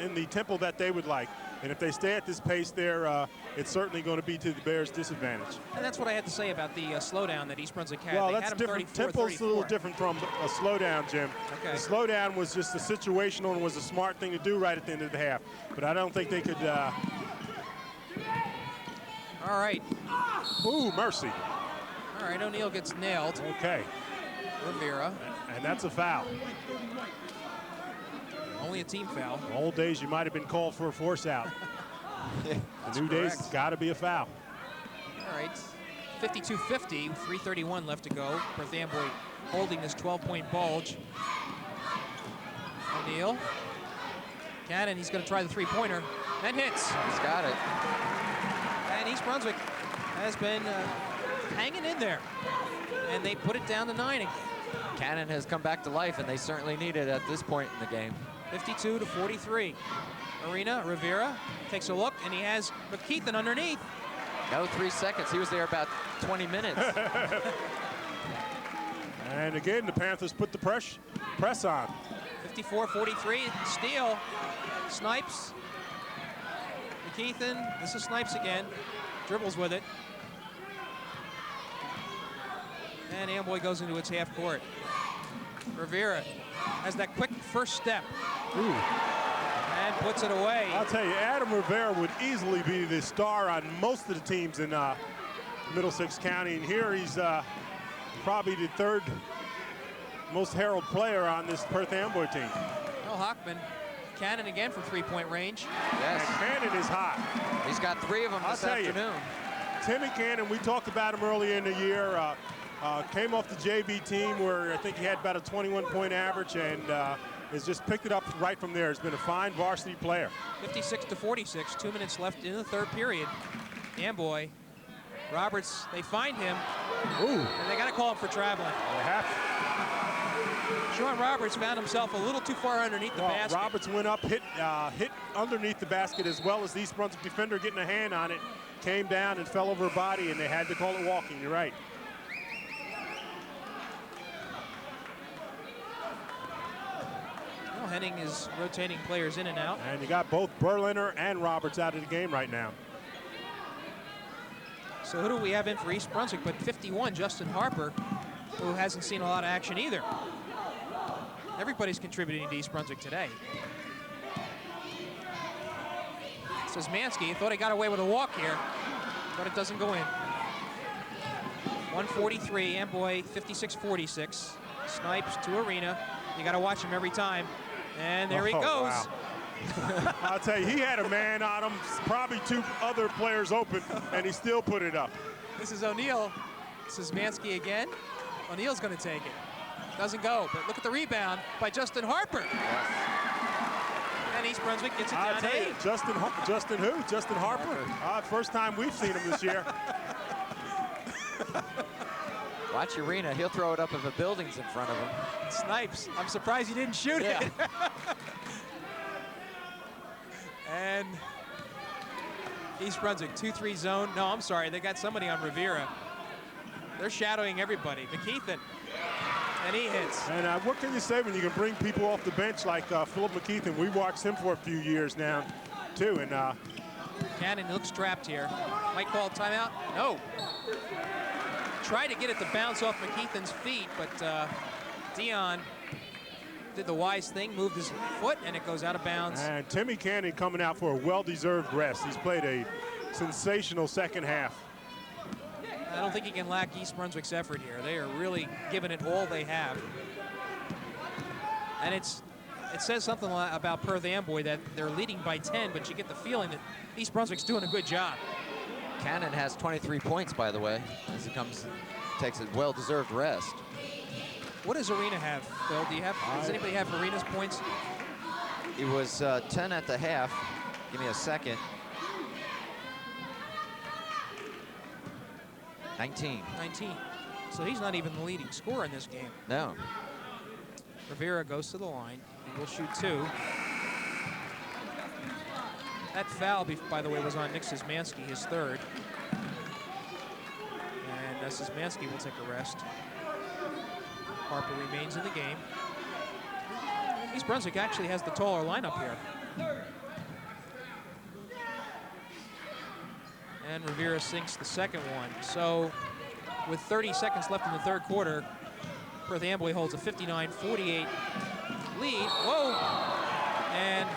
in the tempo that they would like. And if they stay at this pace there, it's certainly going to be to the Bears' disadvantage. And that's what I had to say about the slowdown that East Brunswick had. Well, They that's had different. 34, Tempo's 34. a little different from a slowdown, Jim. Okay. The slowdown was just a situational and was a smart thing to do right at the end of the half. But I don't think they could. All right. Ooh, mercy. All right, O'Neal gets nailed. Okay. Rivera. And that's a foul. Only a team foul. Old days, you might have been called for a force out. The new days, it's got to be a foul. All right. 52-50, 3:31 left to go. Perth Amboy holding this 12-point bulge. O'Neal. Cannon, he's going to try the 3-pointer. And hits. He's got it. And East Brunswick has been hanging in there. And they put it down to 9. Cannon has come back to life, and they certainly need it at this point in the game. 52-43. Arena, Rivera takes a look, and he has McKeithen underneath. No 3 seconds. He was there about 20 minutes. And again, the Panthers put the press on. 54-43, steal. Snipes. McKeithen, this is Snipes again. Dribbles with it. And Amboy goes into its half court. Rivera has that quick first step. Ooh. And puts it away. I'll tell you, Adam Rivera would easily be the star on most of the teams in Middlesex County. And here he's probably the third most heralded player on this Perth Amboy team. Well, Hockman, Cannon again from 3-point range. Yes. And Cannon is hot. He's got 3 of them this afternoon. Timmy Cannon, we talked about him earlier in the year. Came off the JV team where I think he had about a 21-point average and has just picked it up right from there. Has been a fine varsity player. 56-46, 2 minutes left in the third period. Amboy, Roberts, they find him. Ooh. And they got to call him for traveling. They have to. Sean Roberts found himself a little too far underneath the basket. Roberts went up, hit underneath the basket, as well as the East Brunswick defender getting a hand on it. Came down and fell over her body, and they had to call it walking. You're right. Well, Henning is rotating players in and out. And you got both Berliner and Roberts out of the game right now. So who do we have in for East Brunswick but 51, Justin Harper, who hasn't seen a lot of action either. Everybody's contributing to East Brunswick today. Says Mansky, thought he got away with a walk here, but it doesn't go in. 143, Amboy 56-46. Snipes to Arena. You got to watch him every time. And there he goes. Wow. I'll tell you, he had a man on him, probably two other players open, and he still put it up. This is O'Neill. This is Mansky again. O'Neill's going to take it. Doesn't go, but look at the rebound by Justin Harper. Yes. And East Brunswick gets it I'll down tell to you, 8. Justin who? Justin Harper. First time we've seen him this year. Watch Arena. He'll throw it up if a building's in front of him. Snipes. I'm surprised he didn't shoot it. And East Brunswick, 2-3 zone. No, I'm sorry. They got somebody on Rivera. They're shadowing everybody. McKeithen. And he hits. And what can you say when you can bring people off the bench like Philip McKeithen? We've watched him for a few years now, too. And Cannon looks trapped here. Might call timeout. No. Tried to get it to bounce off McKeithen's feet, but Dion did the wise thing, moved his foot, and it goes out of bounds. And Timmy Cannon coming out for a well-deserved rest. He's played a sensational second half. I don't think he can lack East Brunswick's effort here. They are really giving it all they have. And it says something about Perth Amboy that they're leading by 10, but you get the feeling that East Brunswick's doing a good job. Cannon has 23 points, by the way, as he takes a well-deserved rest. What does Arena have, Phil? Do you have? Does anybody have Arena's points? He was 10 at the half. Give me a second. 19. 19. So he's not even the leading scorer in this game. No. Rivera goes to the line. He will shoot 2. That foul, by the way, was on Nick Szymanski, his 3rd. And Szymanski will take a rest. Harper remains in the game. East Brunswick actually has the taller lineup here. And Rivera sinks the second one. So with 30 seconds left in the third quarter, Perth Amboy holds a 59-48 lead. Whoa! And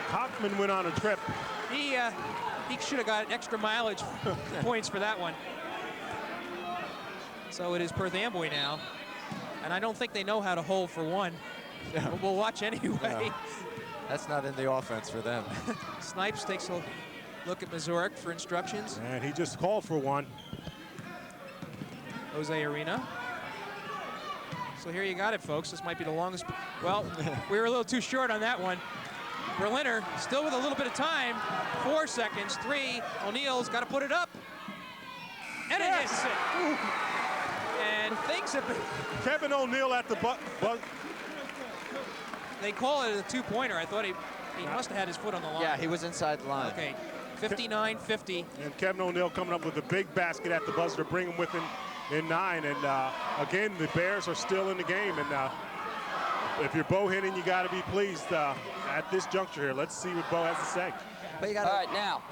Hockman went on a trip. he should have got extra mileage points for that one. So it is Perth Amboy now. And I don't think they know how to hold for one. Yeah. But we'll watch anyway. No. That's not in the offense for them. Snipes takes a look at Mazurek for instructions. And he just called for one. Jose Arena. So here you got it, folks. This might be the longest. Well, we were a little too short on that one. Berliner still with a little bit of time. 4 seconds, 3. O'Neill's got to put it up. And it hits it. Ooh. And things have been... Kevin O'Neill at the butt. They call it a 2-pointer. I thought he must have had his foot on the line. Yeah, he was inside the line. Okay, 59-50. And Kevin O'Neill coming up with a big basket at the buzzer to bring him within in 9. And again, the Bears are still in the game. And if you're Bo Henning, you got to be pleased at this juncture here. Let's see what Bo has to say. But you gotta... All right, now,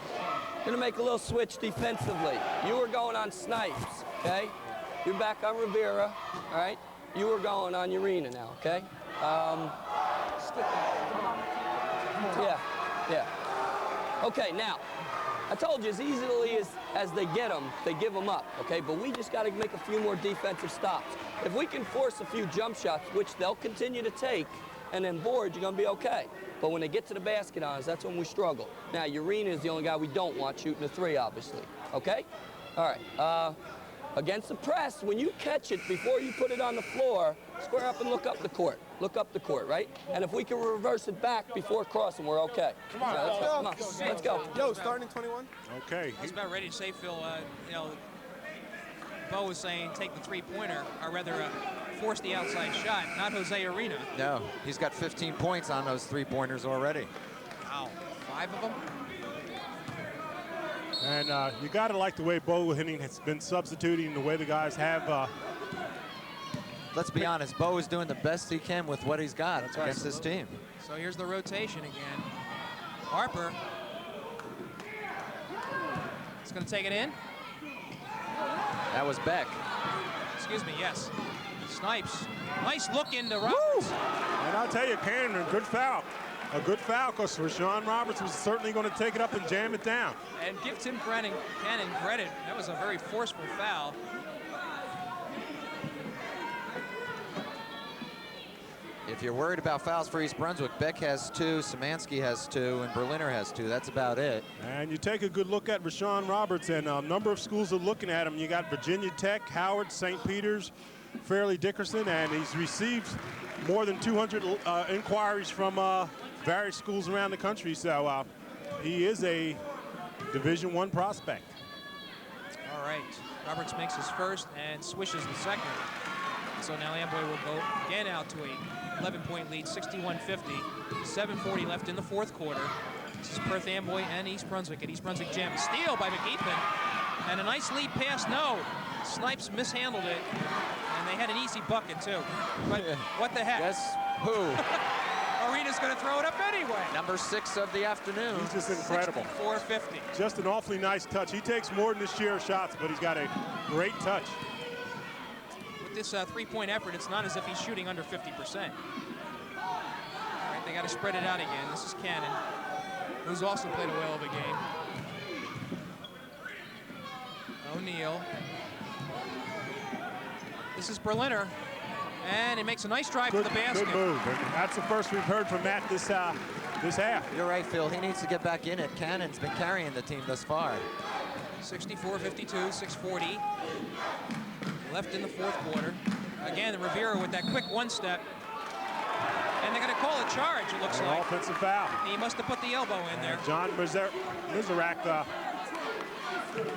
gonna make a little switch defensively. You were going on Snipes, okay? You're back on Rivera, all right? You were going on Urena now, okay? Yeah. Okay, now, I told you as easily as they get them, they give them up, okay? But we just got to make a few more defensive stops. If we can force a few jump shots, which they'll continue to take, and then board, you're going to be okay. But when they get to the basket on us, that's when we struggle. Now, Urena is the only guy we don't want shooting a 3, obviously, okay? All right, Against the press, when you catch it before you put it on the floor, square up and look up the court. Look up the court, right? And if we can reverse it back before crossing, we're okay. Come on, let's go. Come on, let's go. Yo, starting in 21. Okay. I was about ready to say, Phil, you know, Bo was saying take the three-pointer, or rather force the outside shot, not Jose Arena. No, he's got 15 points on those three-pointers already. Wow, 5 of them? And you got to like the way Bo Henning has been substituting, the way the guys have. Let's be honest, Bo is doing the best he can with what he's got against this team. So here's the rotation again. Harper. He's going to take it in. That was Beck. Excuse me, yes. Snipes. Nice look into Roberts. And I'll tell you, Cannon, good foul. A good foul, because Rashawn Roberts was certainly going to take it up and jam it down. And give Tim Cannon credit. That was a very forceful foul. If you're worried about fouls for East Brunswick, Beck has 2, Szymanski has 2, and Berliner has 2. That's about it. And you take a good look at Rashawn Roberts, and a number of schools are looking at him. You got Virginia Tech, Howard, St. Peter's, Fairleigh Dickerson, and he's received more than 200 inquiries from various schools around the country. So he is a Division I prospect. All right. Roberts makes his first and swishes the second. So now Amboy will go again out to a 11-point lead, 61-50. 7:40 left in the fourth quarter. This is Perth Amboy and East Brunswick at East Brunswick Gym. Steal by McEathan. And a nice lead pass, no. Snipes mishandled it. And they had an easy bucket, too. But what the heck? Guess who? Arena's going to throw it up anyway. Number 6 of the afternoon. He's just incredible. 64-50. Just an awfully nice touch. He takes more than his share of shots, but he's got a great touch. With this three-point effort, it's not as if he's shooting under 50%. All right, they got to spread it out again. This is Cannon, who's also played a whale of a game. O'Neal. This is Berliner, and he makes a nice drive to the basket. Good move. And that's the first we've heard from Matt this half. You're right, Phil. He needs to get back in it. Cannon's been carrying the team thus far. 64-52, 6:40 left in the fourth quarter. Again, Rivera with that quick one-step. And they're going to call a charge, it looks like. Offensive foul. He must have put the elbow in there. John Meggiolaro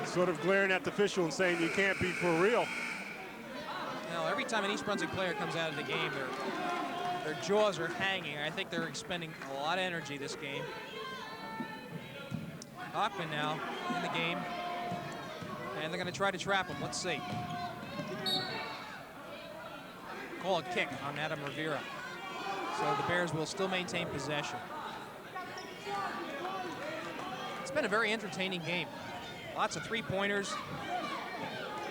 sort of glaring at the official and saying you can't be for real. Now, every time an East Brunswick player comes out of the game, their jaws are hanging. I think they're expending a lot of energy this game. Hockman now in the game. And they're going to try to trap him. Let's see. Call a kick on Adam Rivera. So the Bears will still maintain possession. It's been a very entertaining game. Lots of three-pointers.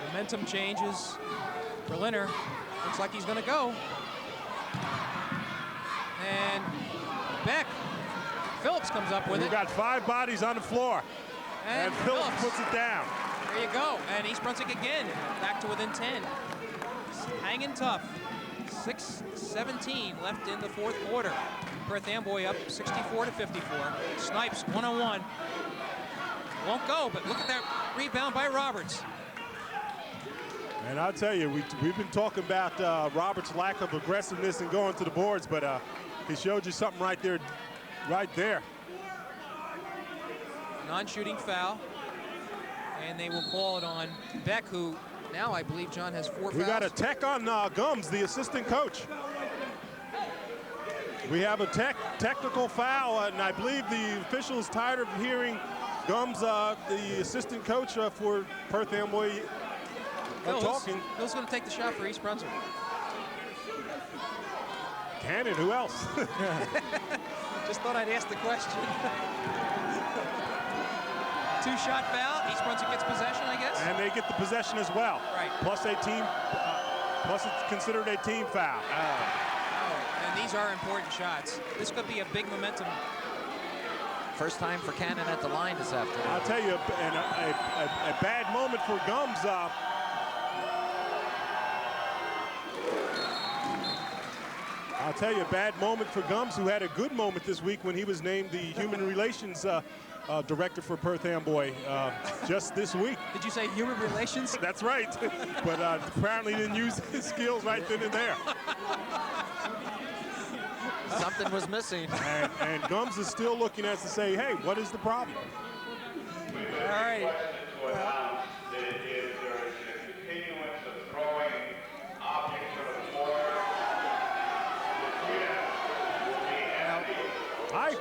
Momentum changes. Berliner looks like he's going to go. And Beck. Phillips comes up with it. We've got 5 bodies on the floor. And Phillips puts it down. There you go. And East Brunswick again, back to within 10. Hanging tough. 6:17 left in the fourth quarter. Perth Amboy up 64-54. Snipes one-on-one. Won't go, but look at that rebound by Roberts. And I'll tell you, we've been talking about Roberts' lack of aggressiveness and going to the boards, but he showed you something right there. Non-shooting foul. And they will call it on Beck, who now I believe John has 4 fouls. We got a tech on Gums, the assistant coach. We have a technical foul, and I believe the official is tired of hearing Gums, the assistant coach for Perth Amboy, talking. Phil's going to take the shot for East Brunswick. Cannon, who else? Just thought I'd ask the question. 2-shot foul. East Brunswick gets possession, I guess. And they get the possession as well. Right. Plus it's considered a team foul. And these are important shots. This could be a big momentum. First time for Cannon at the line this afternoon. I'll tell you, a bad moment for Gums. I'll tell you, a bad moment for Gums, who had a good moment this week when he was named the Human Relations director for Perth Amboy just this week. Did you say human relations? That's right. But apparently didn't use his skills right then and there. Something was missing. And Gums is still looking at us to say, hey, what is the problem? All right.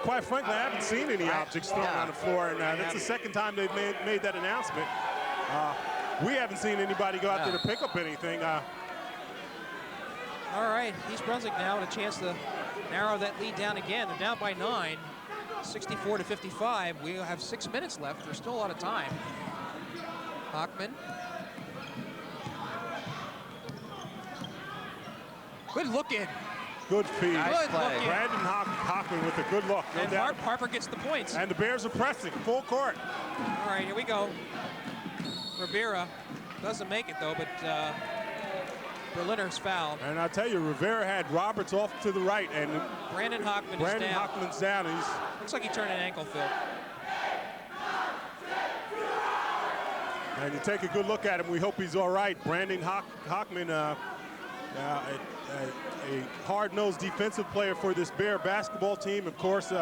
Quite frankly, I haven't seen any objects thrown on the floor, and that's the second time they've made that announcement. We haven't seen anybody go out there to pick up anything. All right, East Brunswick now with a chance to narrow that lead down again. They're down by 9, 64 to 55. We have 6 minutes left. There's still a lot of time. Hockman. Good looking. Good feed. Nice play. Brandon Hockman with a good look. And Harper gets the points. And the Bears are pressing, full court. All right, here we go. Rivera doesn't make it, though, but Berliner's fouled. And I'll tell you, Rivera had Roberts off to the right, and Brandon Hockman is down. Hockman's down. Looks like he turned an ankle, Phil. And you take a good look at him. We hope he's all right. Brandon Hockman, a hard-nosed defensive player for this Bear basketball team. Of course,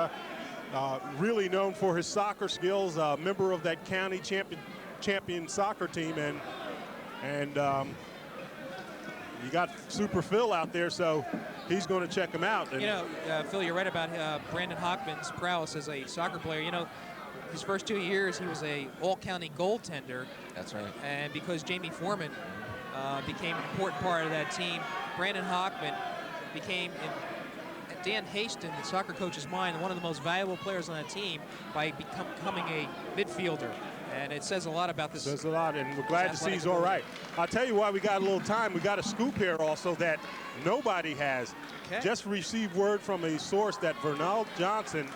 really known for his soccer skills, a member of that county champion soccer team. And you got Super Phil out there, so he's going to check him out. And you know, Phil, you're right about Brandon Hockman's prowess as a soccer player. You know, his first 2 years, he was a all-county goaltender. That's right. And because Jamie Foreman became an important part of that team, Brandon Hockman became, in Dan Haston, the soccer coach's mind, one of the most valuable players on that team by becoming a midfielder. And it says a lot about this. It says a lot, and we're glad to see he's all right. I'll tell you why we got a little time. We got a scoop here also that nobody has. Okay. Just received word from a source that Vernal Johnson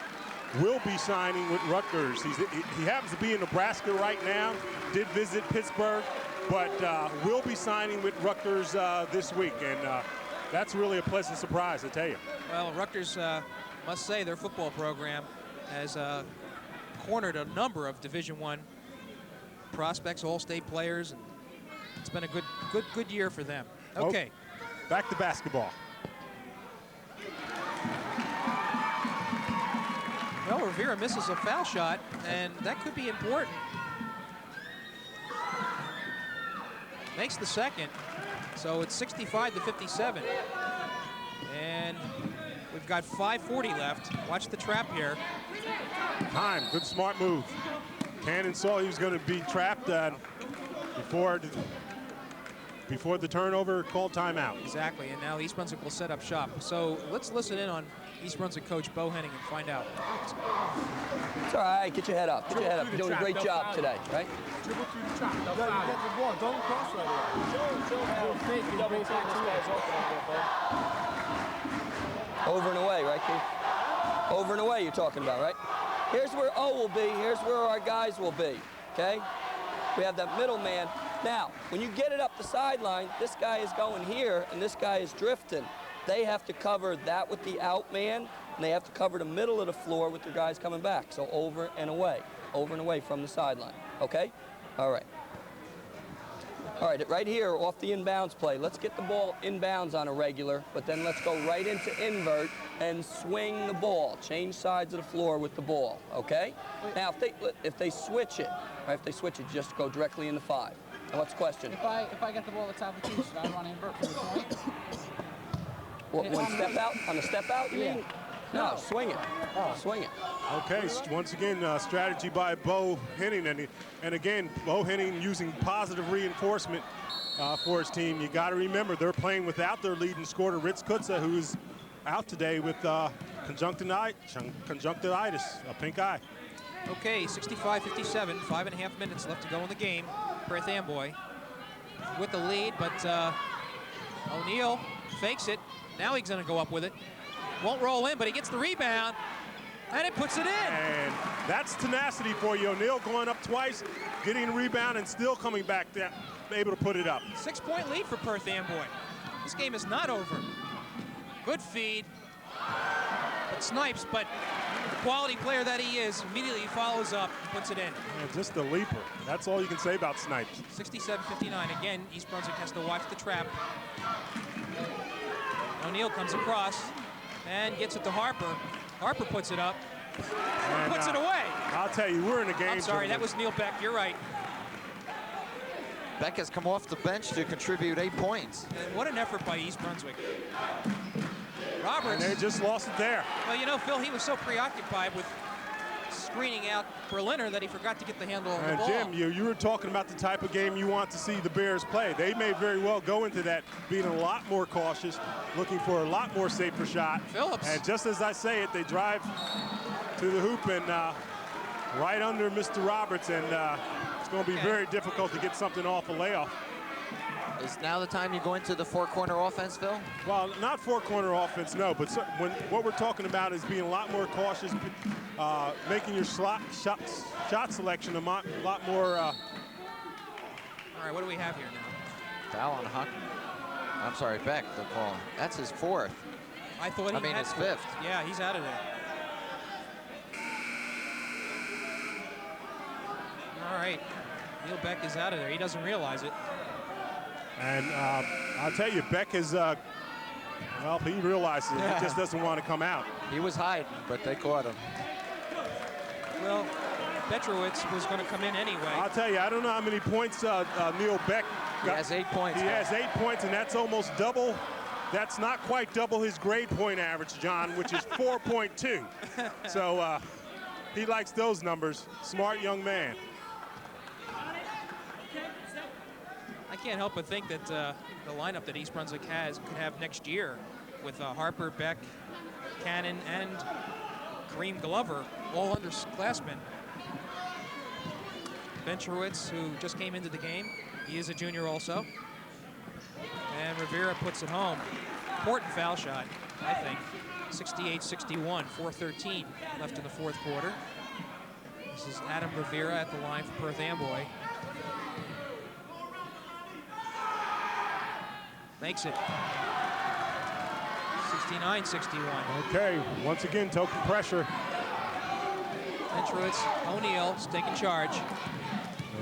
will be signing with Rutgers. He happens to be in Nebraska right now, did visit Pittsburgh, but will be signing with Rutgers this week. And that's really a pleasant surprise, I tell you. Well, Rutgers, must say, their football program has cornered a number of Division I prospects, all-state players, and it's been a good year for them. Okay. Back to basketball. Well, Rivera misses a foul shot, and that could be important. Makes the second, so it's 65 to 57. And we've got 5:40 left. Watch the trap here. Time, good smart move. Cannon saw he was going to be trapped before the turnover, called timeout. Exactly, and now East Brunswick will set up shop. So let's listen in on East Brunswick coach Bo Henning and find out. It's all right. Get your head up. Get your head up. You're doing a great job today, right? Dribble through the trap. You get the ball. Don't cross right away. Over and away, right, Keith? Over and away you're talking about, right? Here's where O will be. Here's where our guys will be, okay? We have that middle man. Now, when you get it up the sideline, this guy is going here, and this guy is drifting. They have to cover that with the out man, and they have to cover the middle of the floor with their guys coming back. So over and away from the sideline, okay? All right. All right, right here off the inbounds play, let's get the ball inbounds on a regular, but then let's go right into invert and swing the ball. Change sides of the floor with the ball, okay? Now, if they switch it, right, if they switch it, just go directly into 5. And what's the question? If I get the ball at top of the key, should I run invert from the point? What, one step out? On the step out, you mean? No, swing it. Swing it. Okay, once again, strategy by Bo Henning. And again, Bo Henning using positive reinforcement for his team. You got to remember, they're playing without their leading scorer, Ritz Kutza, who's out today with conjunctivitis, a pink eye. Okay, 65-57, 5.5 minutes left to go in the game. Perth Amboy with the lead, but O'Neal fakes it. Now he's going to go up with it. Won't roll in, but he gets the rebound, and it puts it in. And that's tenacity for you. O'Neal going up twice, getting a rebound, and still coming back down, able to put it up. 6-point lead for Perth Amboy. This game is not over. Good feed. It snipes, but quality player that he is, immediately he follows up and puts it in. Yeah, just a leaper. That's all you can say about Snipes. 67-59. Again, East Brunswick has to watch the trap. O'Neill comes across and gets it to Harper. Harper puts it up, And, puts it away. I'll tell you, we're in a game. I'm sorry, that was Neil Beck. You're right. Beck has come off the bench to contribute 8 points. And what an effort by East Brunswick. Roberts. And they just lost it there. Well, you know, Phil, he was so preoccupied with screening out Berliner that he forgot to get the handle on the And ball. Jim, you were talking about the type of game you want to see the Bears play. They may very well go into that being a lot more cautious, looking for a lot more safer shot. Phillips. And just as I say it, they drive to the hoop and right under Mr. Roberts, and it's going to be very difficult to get something off a layoff. Is now the time you go into the four-corner offense, Phil? Well, not four-corner offense, no, but what we're talking about is being a lot more cautious, making your shot selection a lot more. All right, what do we have here now? Foul on Huck. I'm sorry, Beck, the call. That's his 4th. I thought he had his 5th. Yeah, he's out of there. All right, Neil Beck is out of there. He doesn't realize it. And I'll tell you, Beck is, well, he realizes it. He just doesn't want to come out. He was hiding, but they caught him. Well, Petrowitz was going to come in anyway. I'll tell you, I don't know how many points Neil Beck got. He has 8 points. He has 8 points, and that's almost double. That's not quite double his grade point average, John, which is 4.2. So he likes those numbers. Smart young man. I can't help but think that the lineup that East Brunswick could have next year with Harper, Beck, Cannon, and Kareem Glover, all underclassmen. Bencherowitz, who just came into the game, he is a junior also. And Rivera puts it home. Important foul shot, I think. 68-61, 4:13 left in the 4th quarter. This is Adam Rivera at the line for Perth Amboy. Makes it 69-61. Okay, once again, token pressure. Bencherowitz, O'Neill is taking charge.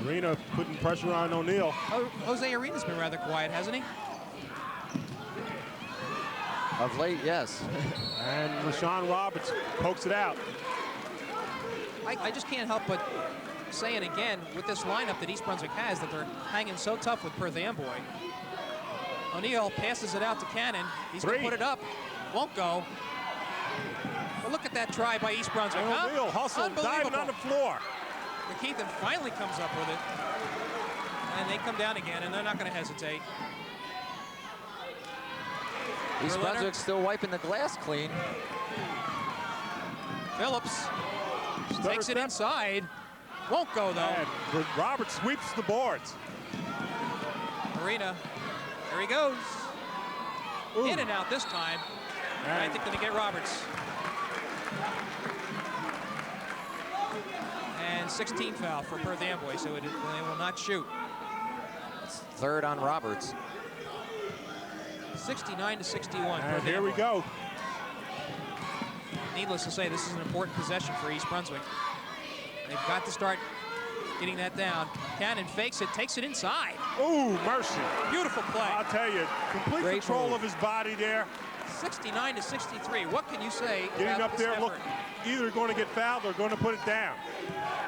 Arena putting pressure on O'Neill. Oh, Jose Arena's been rather quiet, hasn't he? Of late, yes. And Rashawn Roberts pokes it out. I just can't help but say it again with this lineup that East Brunswick has, that they're hanging so tough with Perth Amboy. O'Neill passes it out to Cannon. He's going to put it up. Won't go. But look at that try by East Brunswick. O'Neill hustle, diving on the floor. McKeithen finally comes up with it. And they come down again, and they're not going to hesitate. East Brunswick still wiping the glass clean. Phillips takes it inside. Won't go, though. And Roberts sweeps the boards. Arena. There he goes. Ooh. In and out this time. And I think they get Roberts. And 16 foul for Perth Amboy, so they will not shoot. That's 3rd on Roberts. 69-61. And here we go. Needless to say, this is an important possession for East Brunswick. They've got to start getting that down. Cannon fakes it, takes it inside. Ooh, mercy. Beautiful play. I'll tell you, complete Great control move. of his body there. 69-63. What can you say Getting about up this there, look, effort? either going to get fouled or going to put it down.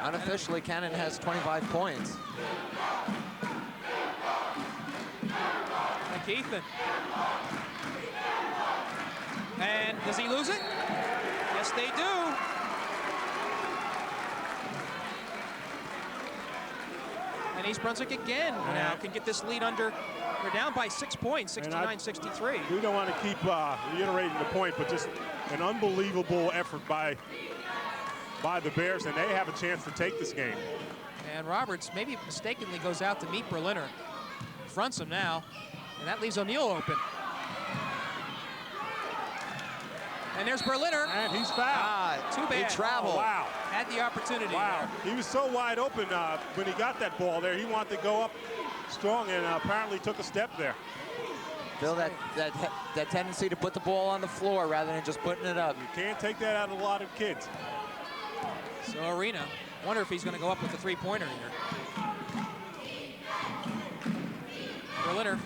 Unofficially, Cannon has 25 points. McKeithen. And does he lose it? Yes, they do. And East Brunswick again now can get this lead under. They're down by 6 points, 69-63. We don't want to keep reiterating the point, but just an unbelievable effort by the Bears, and they have a chance to take this game. And Roberts maybe mistakenly goes out to meet Berliner. Fronts him now, and that leaves O'Neill open. And there's Berliner. And he's fouled. Too bad. He traveled. Oh, wow. Had the opportunity. Wow. There. He was so wide open when he got that ball there. He wanted to go up strong and apparently took a step there. Phil, that tendency to put the ball on the floor rather than just putting it up. You can't take that out of a lot of kids. So Arena, wonder if he's going to go up with a three-pointer here. Berliner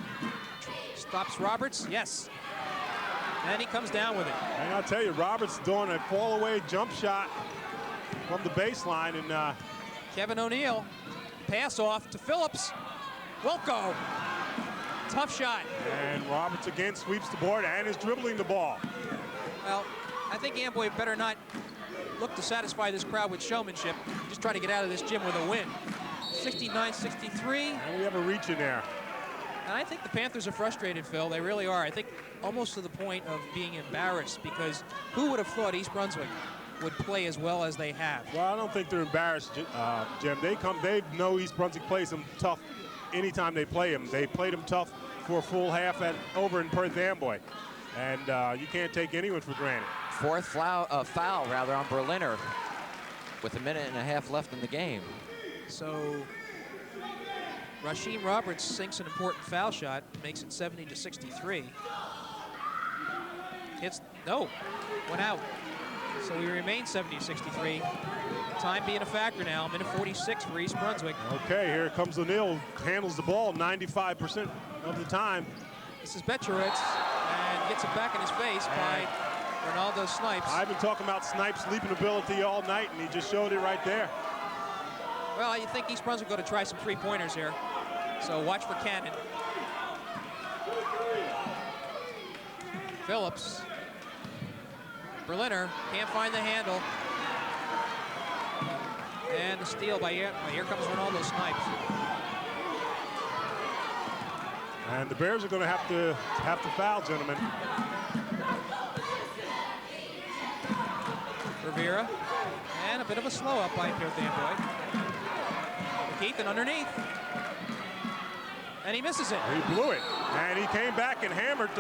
stops Roberts. Yes. And he comes down with it. And I'll tell you, Roberts doing a fall-away jump shot from the baseline. And Kevin O'Neill, pass off to Phillips. Won't go. Tough shot. And Roberts again sweeps the board and is dribbling the ball. Well, I think Amboy better not look to satisfy this crowd with showmanship. Just try to get out of this gym with a win. 69-63. And we have a reach in there. And I think the Panthers are frustrated, Phil. They really are. I think almost to the point of being embarrassed, because who would have thought East Brunswick would play as well as they have? Well, I don't think they're embarrassed, Jim. They know East Brunswick plays them tough anytime they play them. They played them tough for a full half over in Perth Amboy. And you can't take anyone for granted. Fourth foul on Berliner with 1.5 minutes left in the game. So Rasheem Roberts sinks an important foul shot, makes it 70-63. Went out. So we remain 70-63. Time being a factor now. Minute 46 for East Brunswick. Okay, here comes O'Neill. Handles the ball 95% of the time. This is Betrowitz, and gets it back in his face by Ronaldo Snipes. I've been talking about Snipes' leaping ability all night, and he just showed it right there. Well, you think East Brunswick going to try some three-pointers here. So watch for Cannon. Phillips. Berliner can't find the handle. And the steal by here comes Ronaldo Snipes. And the Bears are going to have to foul, gentlemen. Rivera. And a bit of a slow up by Perth Amboy. Keithan underneath. And he misses it. He blew it. And he came back and hammered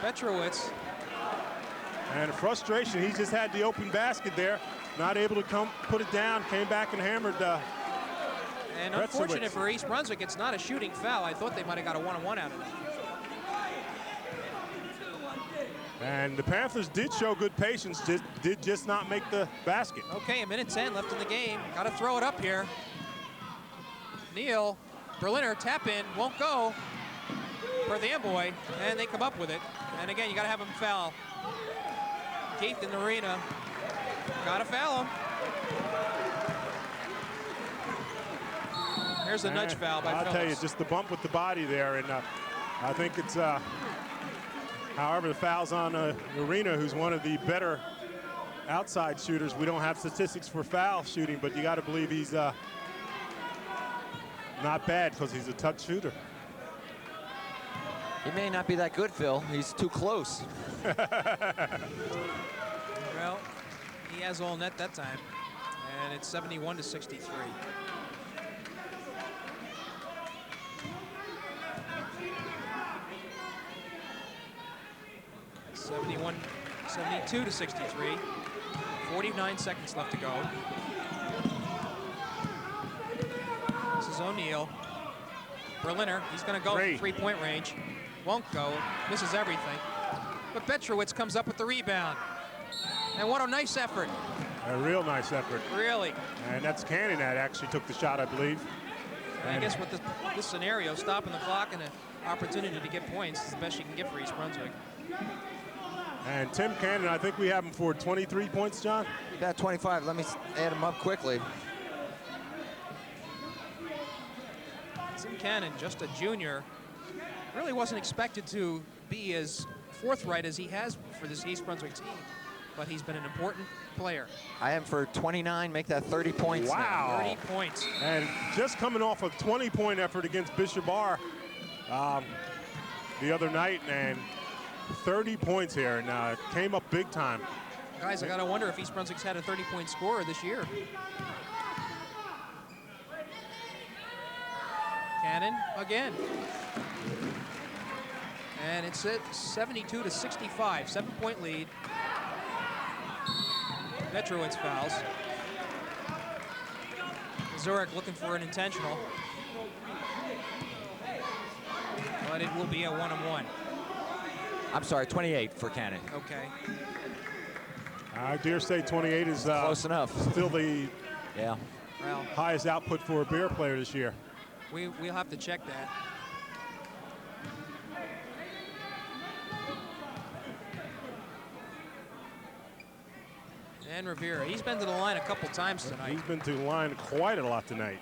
Betrowitz. And frustration, he just had the open basket there. Not able to come put it down. Came back and hammered and unfortunate for East Brunswick, it's not a shooting foul. I thought they might have got a one-on-one out of that. And the Panthers did show good patience, did just not make the basket. Okay, 1:10 left in the game. Got to throw it up here. Neal, Berliner, tap in, won't go for the Amboy, and they come up with it. And again, you got to have him foul. Keith in the arena, got to foul him. Here's the nudge foul by Phillips. I'll tell you, just the bump with the body there, and I think it's, however, the foul's on Arena, who's one of the better outside shooters. We don't have statistics for foul shooting, but you got to believe he's not bad because he's a touch shooter. He may not be that good, Phil. He's too close. Well, he has all net that time, and it's 71-63. (71, 72-63). 49 seconds left to go. This is O'Neill. Berliner, he's going to go from three-point range. Won't go, misses everything. But Betrowitz comes up with the rebound. And what a nice effort. A real nice effort. Really. And that's Cannon that actually took the shot, I believe. And I guess with this scenario, stopping the clock and an opportunity to get points is the best you can get for East Brunswick. And Tim Cannon, I think we have him for 23 points, John? About 25. Let me add him up quickly. Tim Cannon, just a junior, really wasn't expected to be as forthright as he has for this East Brunswick team, but he's been an important player. I am for 29, make that 30 points. Wow. Now. 30 points. And just coming off a 20-point effort against Bishop Bar the other night, and 30 points here, and came up big time. Guys, I gotta wonder if East Brunswick's had a 30-point scorer this year. Cannon again. And it's at 72-65, 7-point lead. Betrowitz fouls. Zurich looking for an intentional. But it will be a one-on-one. I'm sorry, 28 for Cannon. Okay. I dare say 28 is close enough. Still the Yeah. Well, highest output for a Bear player this year. we'll have to check that. And Rivera, he's been to the line a couple times tonight. He's been to the line quite a lot tonight.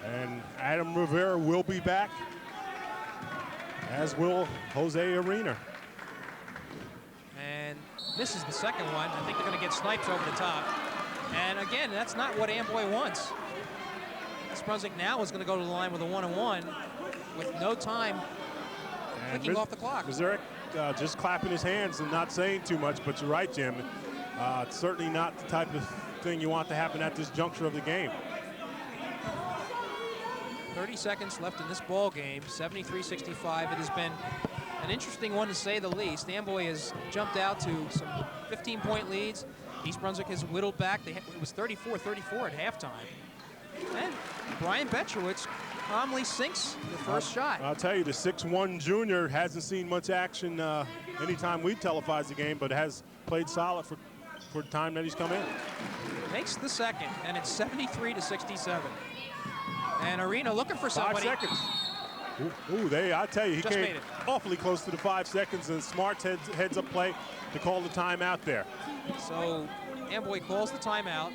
And Adam Rivera will be back, as will Jose Arena. And this is the second one. I think they're going to get snipes over the top. And again, that's not what Amboy wants. East Brunswick now is going to go to the line with a 1-on-1 with no time clicking off the clock. Missouri just clapping his hands and not saying too much, but you're right, Jim. It's certainly not the type of thing you want to happen at this juncture of the game. 30 seconds left in this ball game, 73-65. It has been an interesting one to say the least. Amboy has jumped out to some 15-point leads. East Brunswick has whittled back. It was 34-34 at halftime. And Brian Betchowitz calmly sinks the first shot. I'll tell you, the 6'1" junior hasn't seen much action anytime we televise the game, but has played solid for the time that he's come in. Makes the second, and it's 73-67. And Arena looking for somebody. 5 seconds. I tell you, he Just came made it. awfully close to the 5 seconds, and Smart heads up play to call the timeout there. So Amboy calls the timeout.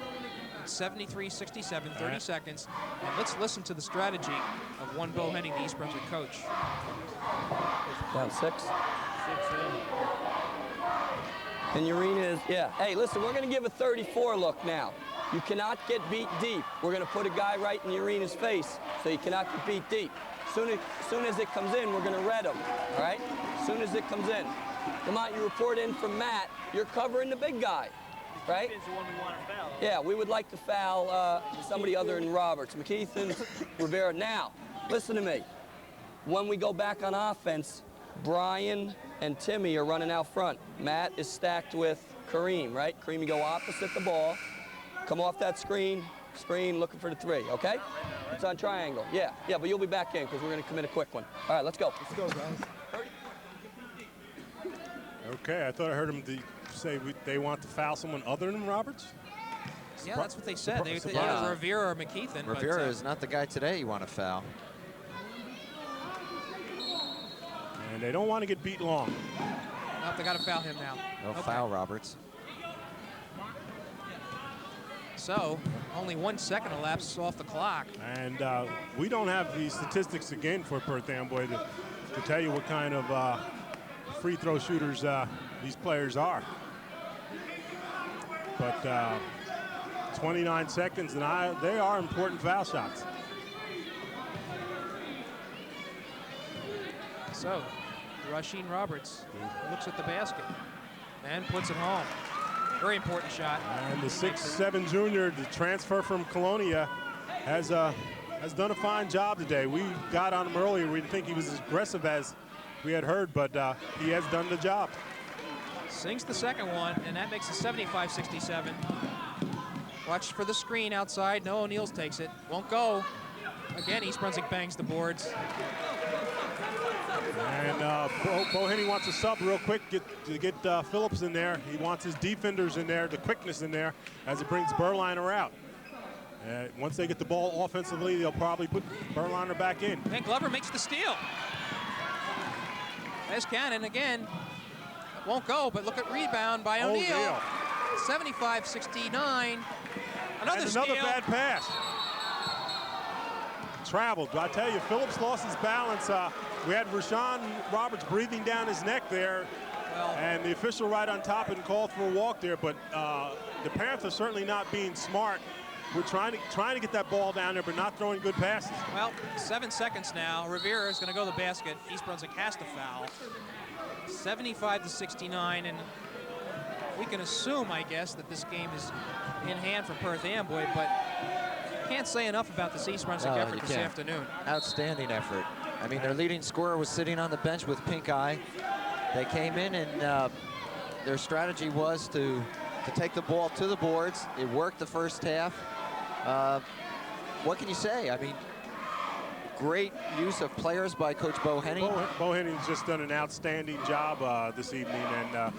It's 73-67, 30 seconds. And let's listen to the strategy of one Bo Henning, the East Brunswick coach. Down 6. And Urena is, yeah. Hey, listen, we're going to give a 34 look now. You cannot get beat deep. We're going to put a guy right in Urena's face, so you cannot get beat deep. Soon as it comes in, we're going to red him, all right? As soon as it comes in. Come on, you report in from Matt. You're covering the big guy, right? Yeah, we would like to foul somebody other than Roberts. McKeithen, Rivera. Now, listen to me. When we go back on offense, Brian and Timmy are running out front. Matt is stacked with Kareem, right? Kareem, you go opposite the ball. Come off that screen, looking for the 3, okay? It's on triangle. Yeah, but you'll be back in because we're going to commit a quick one. All right, let's go. Let's go, guys. Okay, I thought I heard him say they want to foul someone other than Roberts. Yeah, that's what they said. They Surprise. either Rivera or McKeithen. Rivera is not the guy today you want to foul. And they don't want to get beat long. Nope, they got to foul him now. No foul, Roberts. So, only 1 second elapses off the clock. And we don't have the statistics again for Perth Amboy to tell you what kind of free throw shooters these players are. But 29 seconds, and they are important foul shots. So, Rasheen Roberts looks at the basket and puts it home. Very important shot. And the 6'7" junior, the transfer from Colonia, has done a fine job today. We got on him earlier. We didn't think he was as aggressive as we had heard, but he has done the job. Sinks the second one, and that makes it 75-67. Watch for the screen outside. No, O'Neill's takes it. Won't go. Again, East Brunswick bangs the boards. And Bo Henning wants a sub real quick, get Phillips in there. He wants his defenders in there, the quickness in there, as it brings Berliner out. Once they get the ball offensively, they'll probably put Berliner back in. And Glover makes the steal. There's Cannon again. Won't go, but look at rebound by O'Neill. 75-69. Another steal. Another bad pass. Traveled. I tell you, Phillips lost his balance. We had Rashawn Roberts breathing down his neck there, and the official right on top and called for a walk there. But the Panthers certainly not being smart. We're trying to get that ball down there, but not throwing good passes. Well, 7 seconds now. Rivera is going to go to the basket. East Brunswick has to foul. 75-69, and we can assume, I guess, that this game is in hand for Perth Amboy, but can't say enough about this East Brunswick effort this afternoon. Outstanding effort. I mean, their leading scorer was sitting on the bench with pink eye. They came in and their strategy was to take the ball to the boards. It worked the first half. What can you say? I mean, great use of players by Coach Bo Henning. Bo Henning's just done an outstanding job this evening, and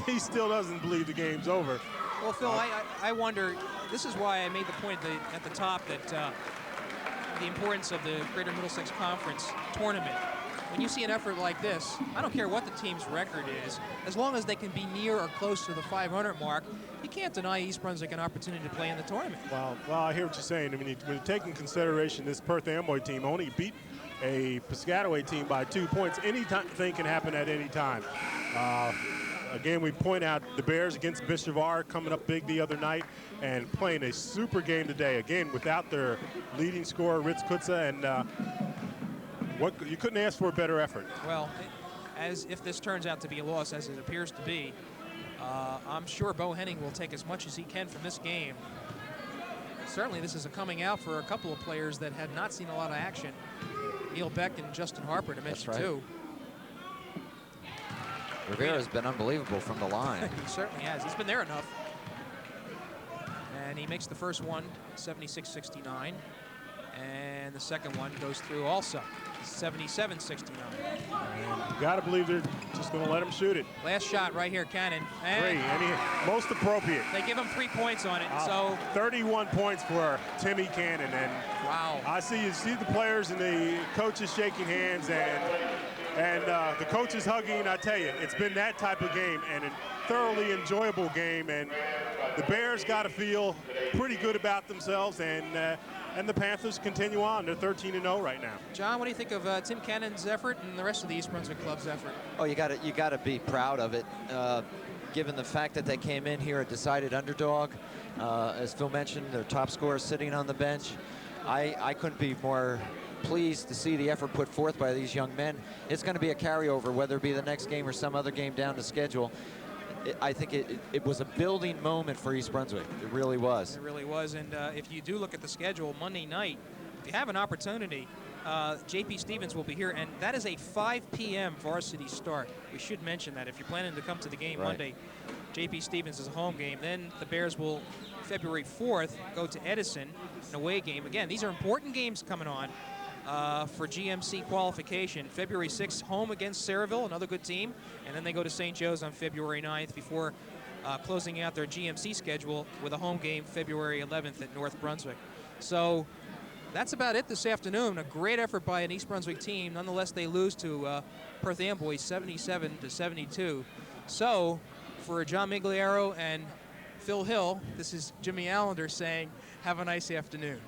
he still doesn't believe the game's over. Well, Phil, I wonder, this is why I made the point at the top that the importance of the Greater Middlesex Conference tournament. When you see an effort like this, I don't care what the team's record is, as long as they can be near or close to the 500 mark, you can't deny East Brunswick an opportunity to play in the tournament. Well, I hear what you're saying. I mean, when you take in consideration this Perth Amboy team only beat a Piscataway team by 2 points, anything can happen at any time. Again, we point out the Bears against Bishavar coming up big the other night and playing a super game today. Again, without their leading scorer, Ritz Kutza, and you couldn't ask for a better effort. Well, as if this turns out to be a loss, as it appears to be, I'm sure Bo Henning will take as much as he can from this game. Certainly, this is a coming out for a couple of players that had not seen a lot of action. Neil Beck and Justin Harper to mention too. Rivera's been unbelievable from the line. He certainly has. He's been there enough. And he makes the first one, 76-69. And the second one goes through also, 77-69. You got to believe they're just going to let him shoot it. Last shot right here, Cannon. And most appropriate. They give him 3 points on it. So 31 points for Timmy Cannon. And wow. You see the players and the coaches shaking hands and the coaches hugging. I tell you, it's been that type of game and a thoroughly enjoyable game. And the Bears got to feel pretty good about themselves, and the Panthers continue on. They're 13-0 right now. John, what do you think of Tim Cannon's effort and the rest of the East Brunswick club's effort? Oh, you got to be proud of it, given the fact that they came in here a decided underdog. As Phil mentioned, their top scorer sitting on the bench. I couldn't be more pleased to see the effort put forth by these young men. It's going to be a carryover, whether it be the next game or some other game down the schedule. I think it was a building moment for East Brunswick. It really was. It really was. And if you do look at the schedule, Monday night, if you have an opportunity, J.P. Stevens will be here, and that is a 5 p.m. varsity start. We should mention that if you're planning to come to the game Monday, J.P. Stevens is a home game. Then the Bears will, February 4th, go to Edison, an away game. Again, these are important games coming on for GMC qualification. February 6th, home against Saraville, another good team. And then they go to St. Joe's on February 9th before closing out their GMC schedule with a home game February 11th at North Brunswick. So that's about it this afternoon. A great effort by an East Brunswick team. Nonetheless, they lose to Perth Amboy 77-72. So for John Meggiolaro and Phil Hill, this is Jimmy Allender saying, have a nice afternoon.